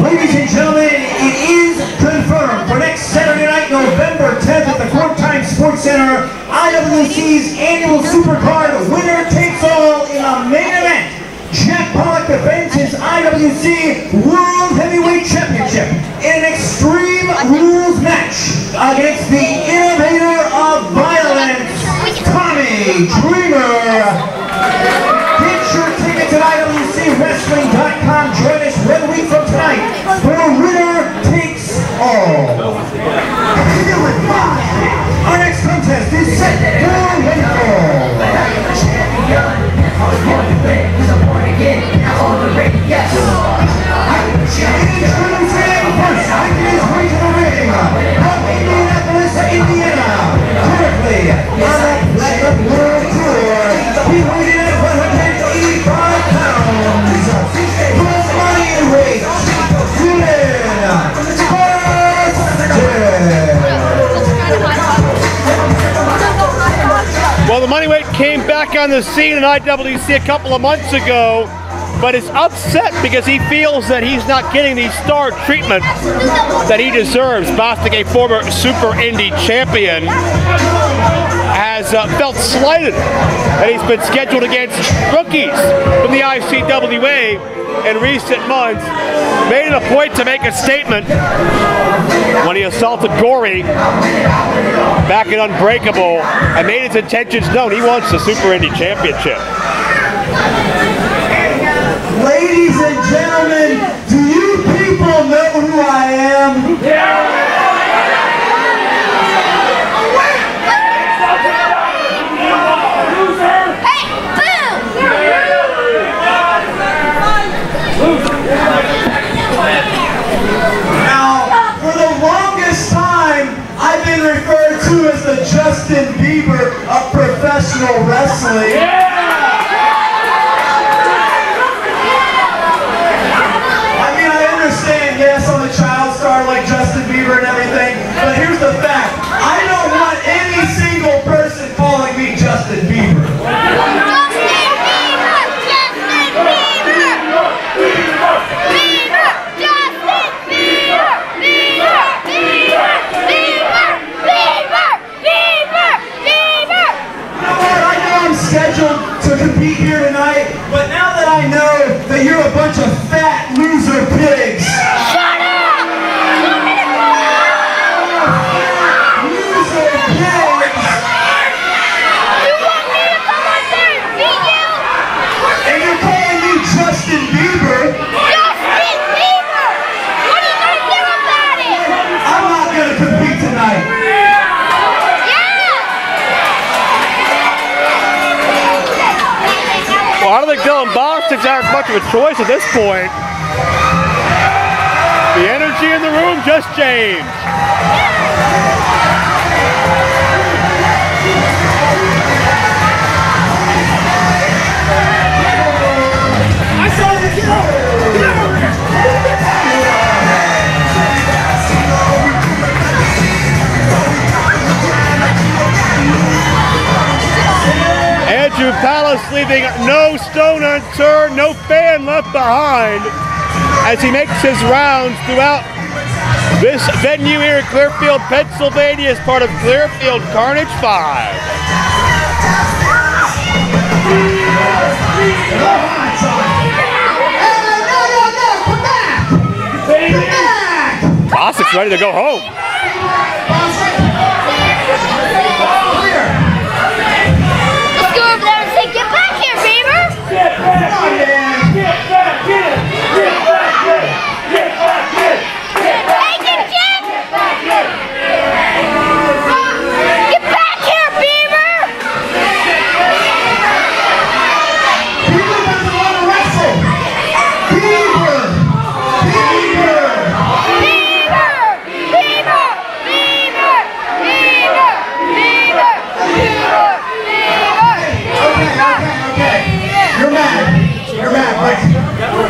Ladies and gentlemen, it is confirmed for next Saturday night, November 10th at the Court Time Sports Center, IWC's annual Supercard winner takes all in the main event. IWC World Heavyweight Championship in an Extreme Rules match against the innovator of violence, Tommy Dreamer. Get your tickets at IndyWrestling.us. Join us 1 week from tonight for a winner takes all. Our next contest is set for one Introducing first, making his way to the ring from Indianapolis, Indiana, currently on the Platinum World Tour. He weighed in at 185 pounds. Plus money weight, Well, the Money-Weight came back on the scene in IWC a couple of months ago, but is upset because he feels that he's not getting the star treatment that he deserves. Bostic, a former Super Indy champion, has felt slighted that he's been scheduled against rookies from the ICWA in recent months. Made it a point to make a statement when he assaulted Gory back at Unbreakable and made his intentions known. He wants the Super Indy Championship. Ladies and gentlemen, do you people know who I am? Now, for the longest time, I've been referred to as the Justin Bieber of professional wrestling. Yes, I'm a child star like Justin Bieber and everything, but here's the fact. I don't want any single person calling me Justin Bieber. Scheduled to compete here tonight, but now that I know that you're a bunch of fat loser pigs. Shut up! Loser pigs! You want me to come on there and beat you? And you're calling me Justin Bieber? Justin Bieber! What are you gonna do about it? I'm not gonna compete tonight. Well, I don't think Dylan Bostic's had much of a choice at this point. The energy in the room just changed. I saw you go! Andrew Palace leaving no stone unturned, no fan left behind as he makes his rounds throughout this venue here in Clearfield, Pennsylvania as part of Clearfield Carnage 5. Bostic's ready to go home.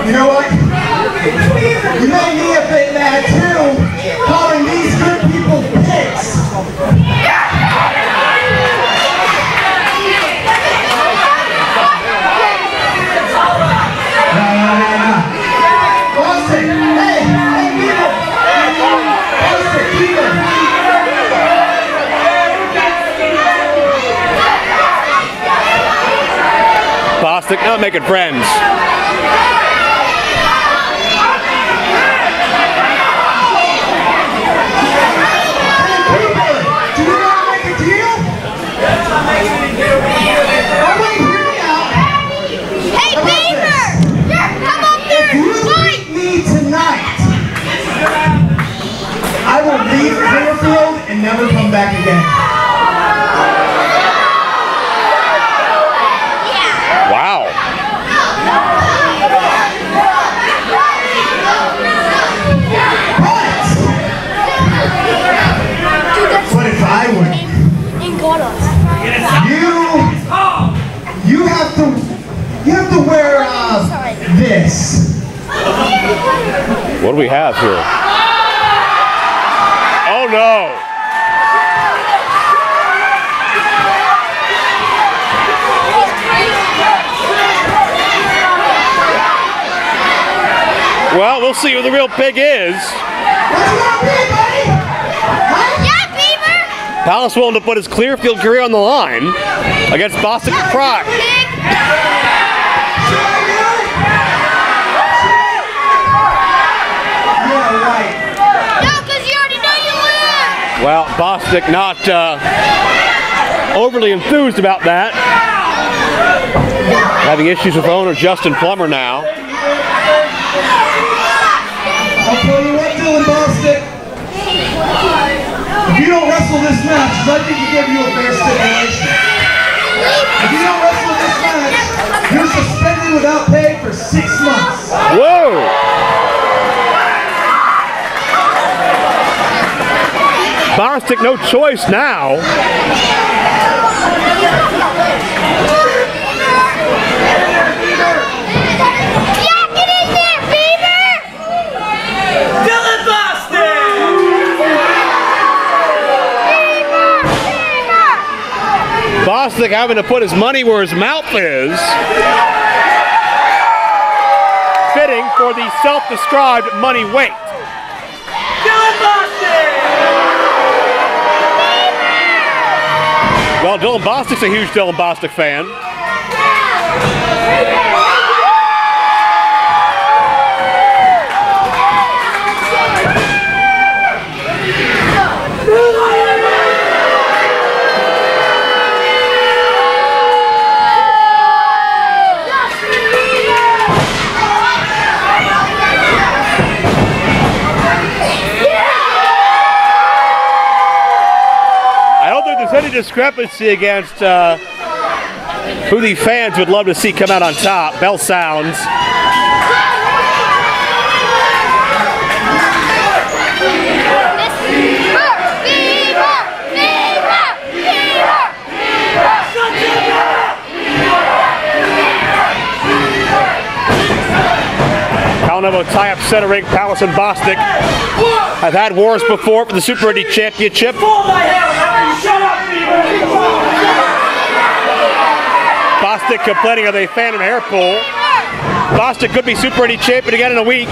You know what? You made me a bit mad too, calling these good people pigs. Bostic, hey, people! Bostic, people! Bostic not making friends. never come back again. Wow. What if I win? You have to wear this. What do we have here? Oh no! Well, we'll see who the real pig is. Palace willing to put his Clearfield career on the line against Boston and Croc. Well, Bostic not overly enthused about that. Having issues with owner Justin Plummer now. I'll tell you what, Dylan Bostic. If you don't wrestle this match, I think you give you a fair stipulation. If you don't wrestle this match, you're suspended without pay for 6 months. Whoa! Bostic no choice now. Bostic having to put his money where his mouth is. Fitting for the self-described money weight. Dylan Bostic! Well, Dylan Bostic's a huge Dylan Bostic fan. Any discrepancy against who the fans would love to see come out on top. Bell sounds. Calnovo tie-up center ring. Palace and Bostic have had wars before for the Super Indy Championship. Bostic complaining of a phantom hair pull. Bostic could be Super Indy champion again in a week.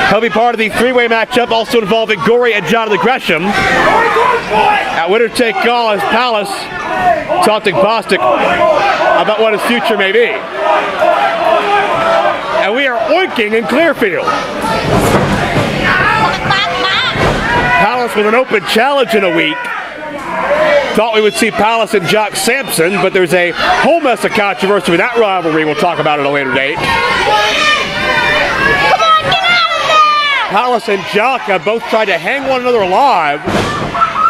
He'll be part of the three-way matchup, also involving Gory and Jonathan Gresham. At winner take all, as Palace talked to Bostic about what his future may be. And we are oinking in Clearfield. Palace with an open challenge in a week. Thought we would see Palace and Jock Sampson, but there's a whole mess of controversy with that rivalry. We'll talk about it at a later date. Come on, get out of there! Palace and Jock have both tried to hang one another alive.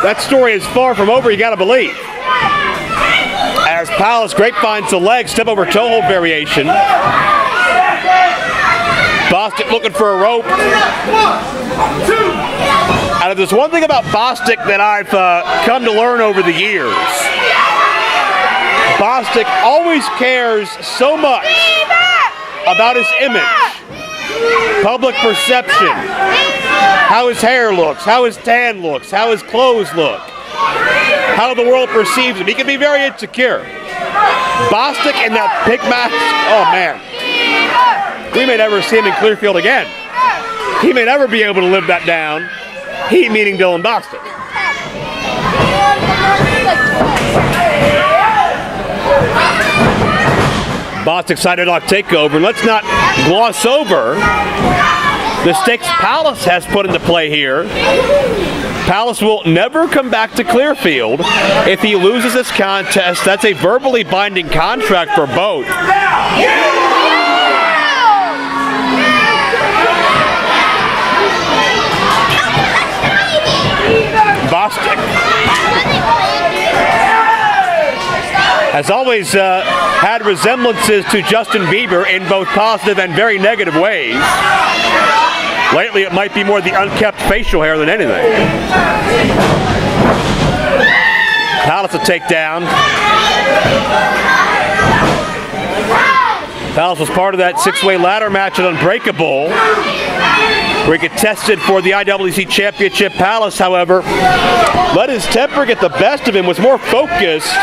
That story is far from over, you gotta believe. As Palace grapevines the leg, step over toe hold variation. Bostic looking for a rope. And if there's one thing about Bostic that I've come to learn over the years, Bostic always cares so much about his image, public perception, how his hair looks, how his tan looks, how his clothes look, how the world perceives him. He can be very insecure. Bostic in that pig mask, oh man. We may never see him in Clearfield again. He may never be able to live that down. He meaning Dylan Bostic. Bostic sided on takeover. And let's not gloss over the stakes Palace has put into play here. Palace will never come back to Clearfield if he loses this contest. That's a verbally binding contract for both. Bostic has always had resemblances to Justin Bieber in both positive and very negative ways. Lately, it might be more the unkept facial hair than anything. Palace a takedown. Palace was part of that six-way ladder match at Unbreakable, where he contested for the IWC Championship. Palace, however, let his temper get the best of him, was more focused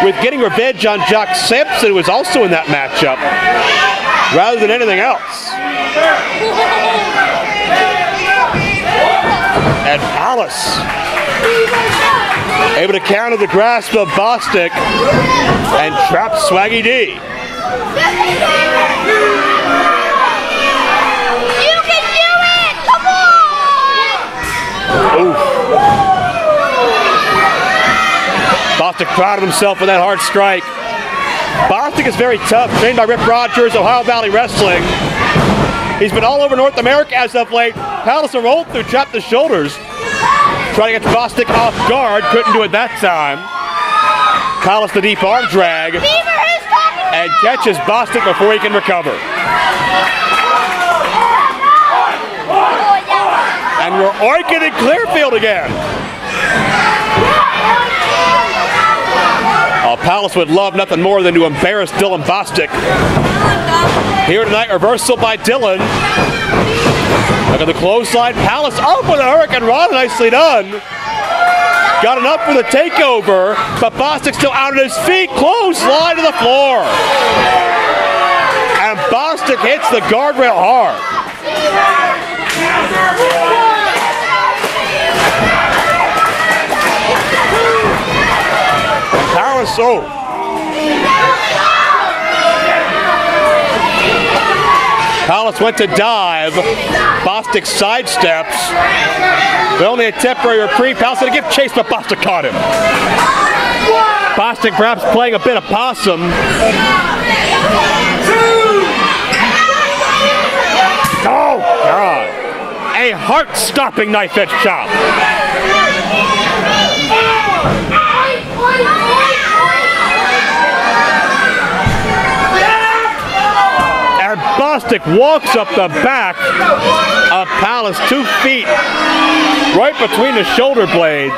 with getting revenge on Jock Sampson, who was also in that matchup, rather than anything else. And Palace able to counter the grasp of Bostic and trap Swaggy D. You can do it! Come on! Oof. Bostic proud of himself with that hard strike. Bostic is very tough, trained by Rip Rogers, Ohio Valley Wrestling. He's been all over North America as of late. Palace rolled through, chopped the shoulders. Trying to get Bostic off guard, couldn't do it that time. Palace the deep arm drag and catches Bostic before he can recover. And we're oinking in Clearfield again. Oh, Palace would love nothing more than to embarrass Dylan Bostic. Here tonight, reversal by Dylan. Look at the clothesline. Palace up with a Hurricane Rana, nicely done. Got enough for the takeover, but Bostic still out on his feet. Clothesline to the floor. And Bostic hits the guardrail hard. Palace Palace went to dive. Bostic sidesteps. But only a temporary reprieve. Palace had to give chase, but Bostic caught him. Bostic perhaps playing a bit of possum. Oh, God. A heart-stopping knife-edge chop. Bostic walks up the back of Palace, 2 feet, right between the shoulder blades.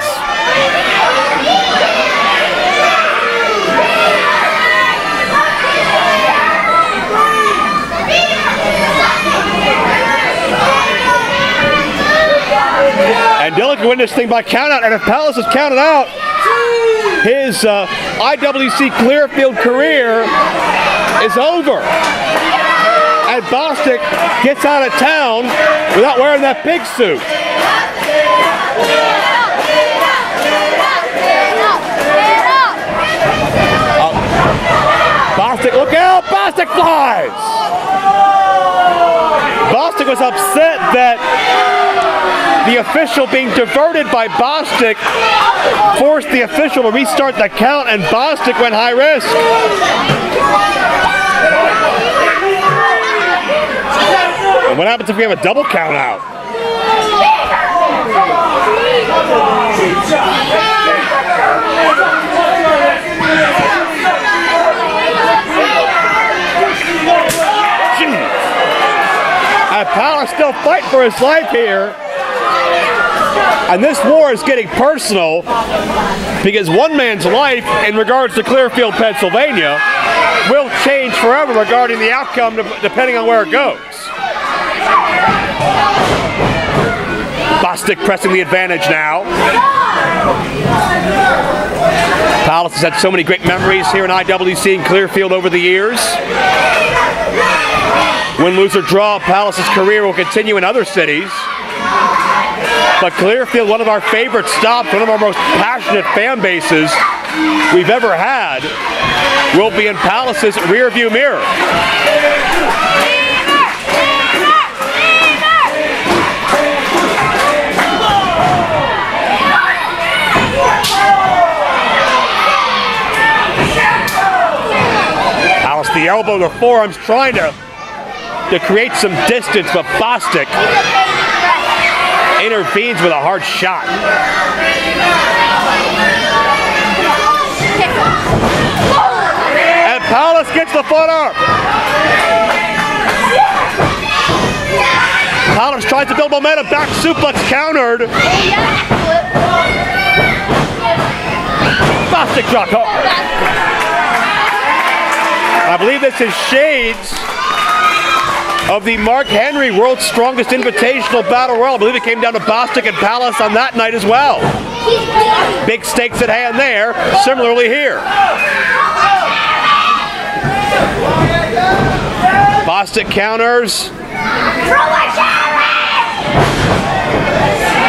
And Dylan can win this thing by countout, and if Palace is counted out, his IWC Clearfield career is over. And Bostic gets out of town without wearing that pig suit. Bostic, look out! Bostic flies! Bostic was upset that the official being diverted by Bostic forced the official to restart the count, and Bostic went high risk. And what happens if we have a double count out? Jeez. And Palace still fighting for his life here. And this war is getting personal because one man's life in regards to Clearfield, Pennsylvania will change forever regarding the outcome depending on where it goes. Bostic pressing the advantage now. Palace has had so many great memories here in IWC and Clearfield over the years. Win, lose, or draw, Palace's career will continue in other cities. But Clearfield, one of our favorite stops, one of our most passionate fan bases we've ever had, will be in Palace's rearview mirror. Palace, the elbow, the forearms, trying to create some distance, but Bostic intervenes with a hard shot. And Palace gets the foot up. Palace tries to build momentum. Back suplex countered. Bostic drop hard. I believe this is shades of the Mark Henry World's Strongest Invitational Battle Royal. I believe it came down to Bostic and Palace on that night as well. Big stakes at hand there. Similarly here. Bostic counters.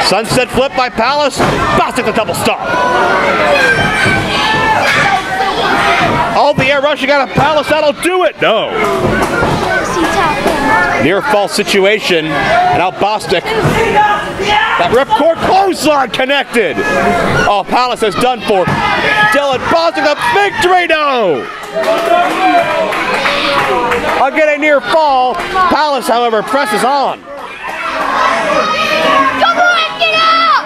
Sunset flip by Palace. Bostic the double stop. All the air rushing out of Palace. That'll do it. No. Near fall situation. And now Bostic. That ripcord clothesline connected. Oh, Palace has done for. Dylan Bostic the victory. No. Again, a near fall. Palace, however, presses on. Come on, get up!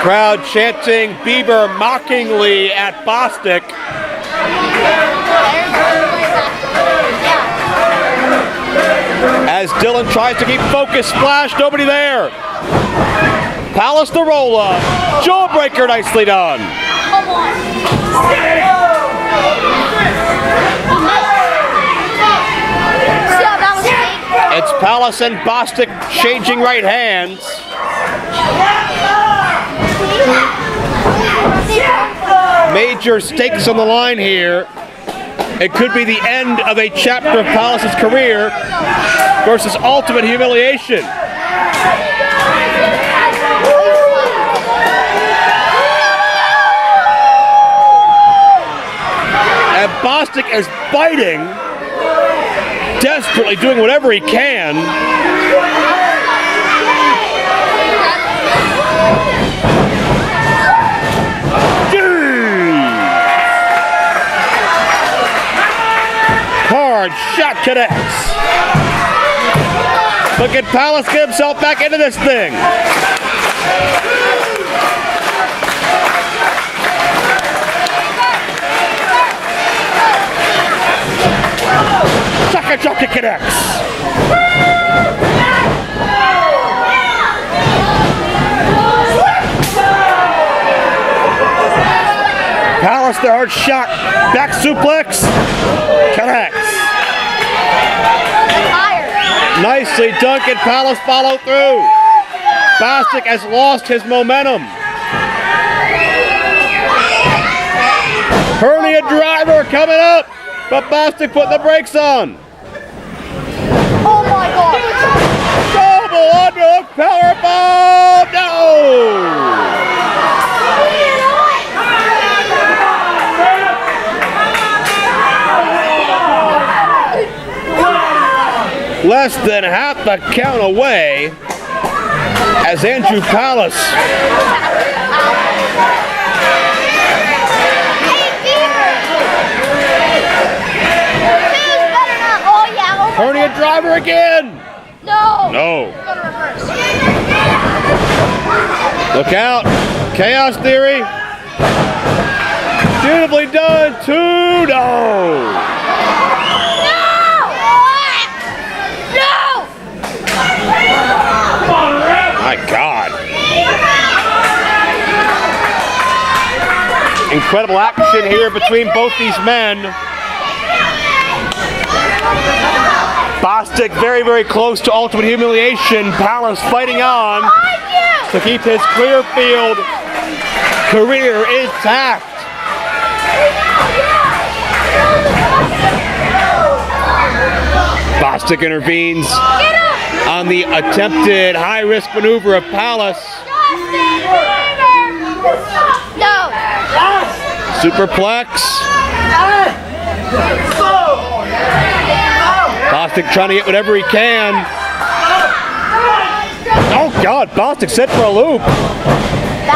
Crowd chanting Bieber mockingly at Bostic. As Dylan tries to keep focus, splash, nobody there. Palace the roll-up. Jawbreaker nicely done. Come on. It's Palace and Bostic changing right hands. Major stakes on the line here. It could be the end of a chapter of Palace's career versus ultimate humiliation. And Bostic is biting, desperately doing whatever he can. Hard shot connects. But can Palace get himself back into this thing? Second drop kick connects. Palace, the hard shot. Back suplex. Connects. Nicely done. Can Palace follow through? Bostic has lost his momentum. Hernia driver coming up. But Bostic putting the brakes on. Oh my God! Double underhook powerbomb. No! Less than half the count away as Andrew Palace hernia driver again. No. No. Look out. Chaos Theory. Beautifully done. 2. No. My God. Incredible action here between both these men. Bostic very, very close to ultimate humiliation. Palace fighting on to keep his Clearfield career intact. Bostic intervenes on the attempted high-risk maneuver of Palace. No. Superplex. Bostic trying to get whatever he can. Oh God, Bostic set for a loop.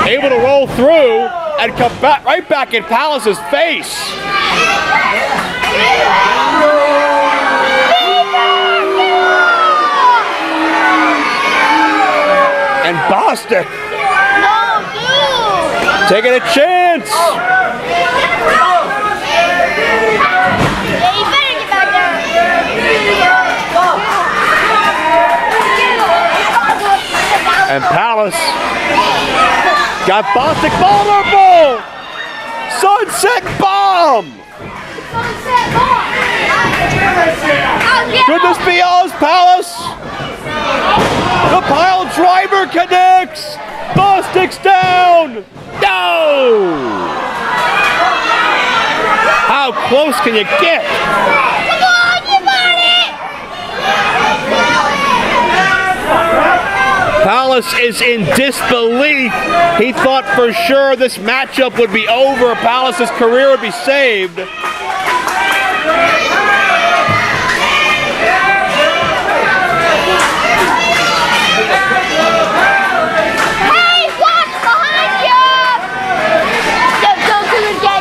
Able to roll through and come back right back in Palace's face. And Bostic Taking a chance. Yeah, you better get back there. And Palace got Bostic vulnerable. Sunset bomb. Could this be Oz Palace? The pile driver connects. Bostic's down. No. How close can you get? Come on, you got it! Palace is in disbelief. He thought for sure this matchup would be over. Palace's career would be saved. Hey, watch behind you! Don't do it again.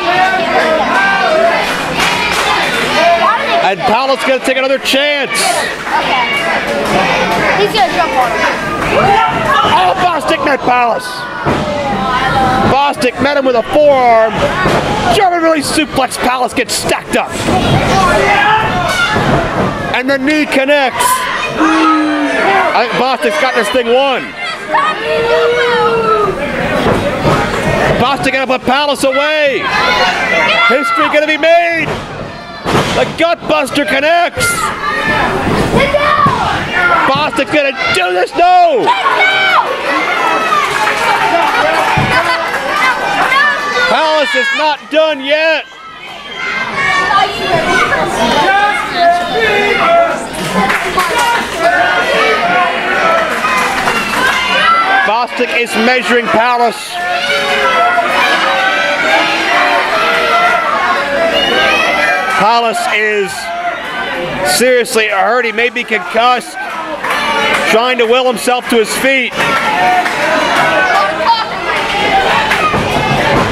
And Palace gonna take another chance. Okay. He's gonna jump on him. Oh, Bostic met Palace. Bostic met him with a forearm. German release suplex. Palace gets stacked up. And the knee connects. I think Bostic's got this thing won. Bostic gonna put Palace away. History gonna be made. The Gutbuster connects. Bostic's gonna do this. No! Palace is not done yet. Bostic is measuring Palace. Palace is seriously hurt. He may be concussed. Trying to will himself to his feet.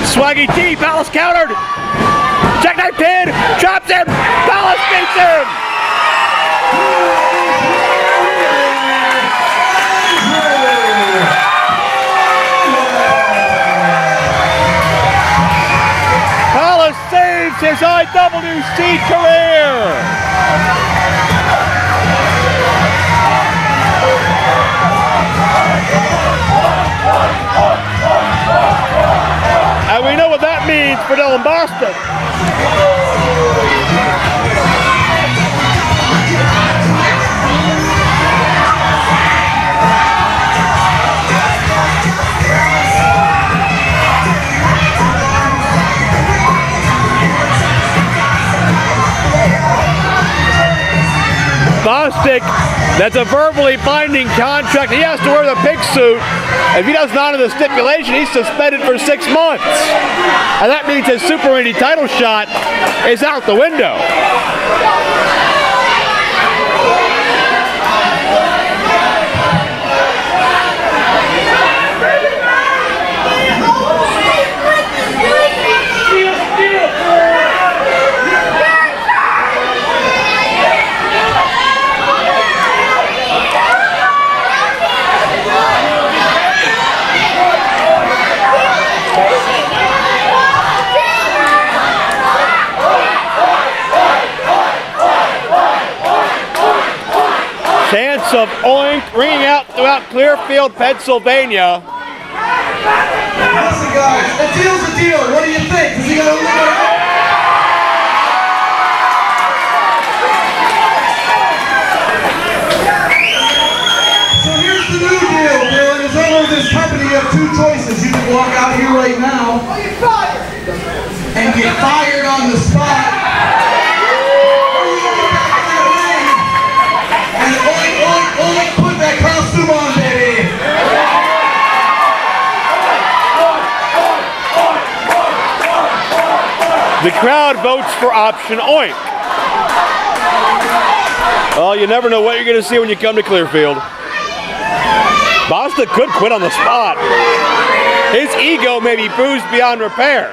Swaggy D, Palace countered. Jackknife pin, drops him. Palace beats him. Palace saves his IWC career. And we know what that means for Dylan Bostic. Bostic, that's a verbally binding contract. He has to wear the pig suit. If he doesn't honor the stipulation, he's suspended for 6 months. And that means his Super Indy title shot is out the window. Chants of oink ringing out throughout Clearfield, Pennsylvania. Listen, guys, a deal's a deal. What do you think? Is he gonna lose? So here's the new deal, Dylan. As owner of this company, you have two choices. You can walk out here right now and get fired on the spot. Or you can get back in the ring and oink, oink, oink, put that costume on, baby. The crowd votes for option oink. Well, you never know what you're going to see when you come to Clearfield. Bostic could quit on the spot. His ego may be bruised beyond repair.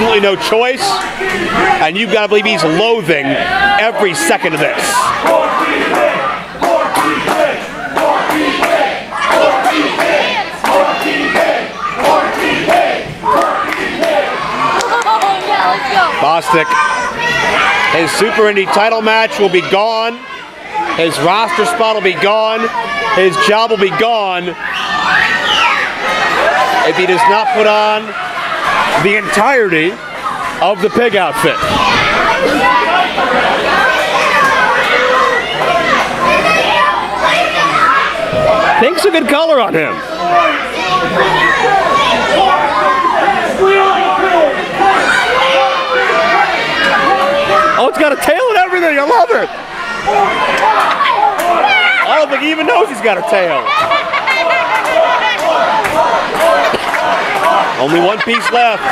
absolutely no choice, and you've got to believe he's loathing every second of this. Bostic, his Super Indy title match will be gone. His roster spot will be gone. His job will be gone if he does not put on the entirety of the pig outfit. Pink's a good color on him. Oh, it's got a tail and everything. I love it. I don't think he even knows he's got a tail. Only one piece left.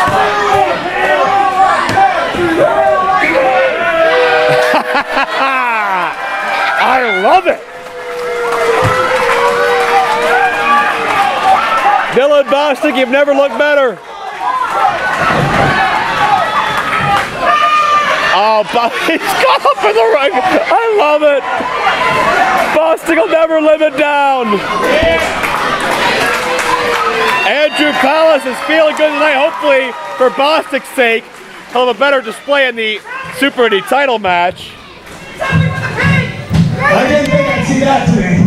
I love it. Dylan Bostic, you've never looked better. Oh, he's got up in the ring. I love it. Bostic will never live it down. Andrew Palace is feeling good tonight. Hopefully, for Bostic's sake, he'll have a better display in the Super Indy title match. I didn't think I'd see that today.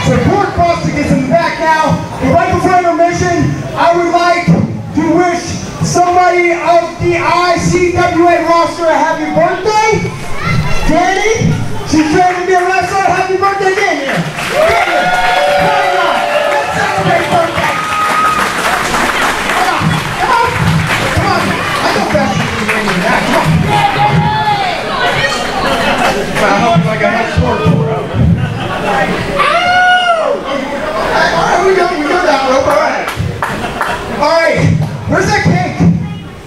So poor Bostic is in the back now. Right before intermission, I would like to wish somebody of the ICWA roster a happy birthday. Danny, she's trying to be a wrestler. Happy birthday, Danny. Danny, come on. Let's celebrate birthday. Come on. Come on. I know faster than you in that. Come on. I hope I got that sport for her. Alright, we got that rope, alright. Alright, where's that cake?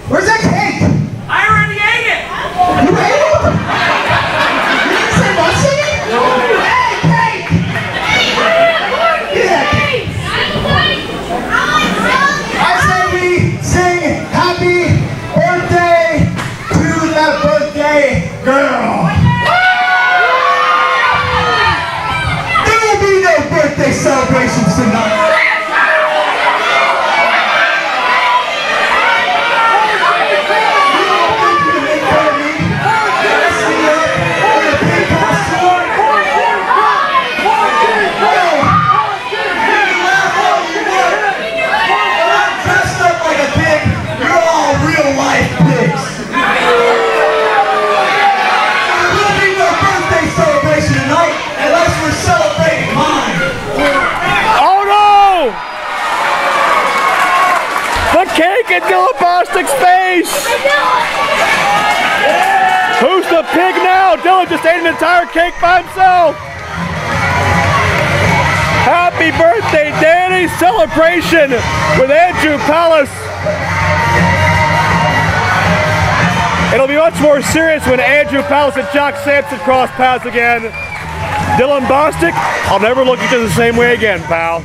Where's that cake? I already ate it! You ate it? You didn't say what's in it? Hey, cake! Get that cake! I say we sing happy birthday to that birthday girl. There will be no birthday celebrations tonight. Cake in Dylan Bostic's face! Who's the pig now? Dylan just ate an entire cake by himself! Happy birthday, Danny! Celebration with Andrew Palace! It'll be much more serious when Andrew Palace and Jock Sampson cross paths again. Dylan Bostic, I'll never look at you the same way again, pal.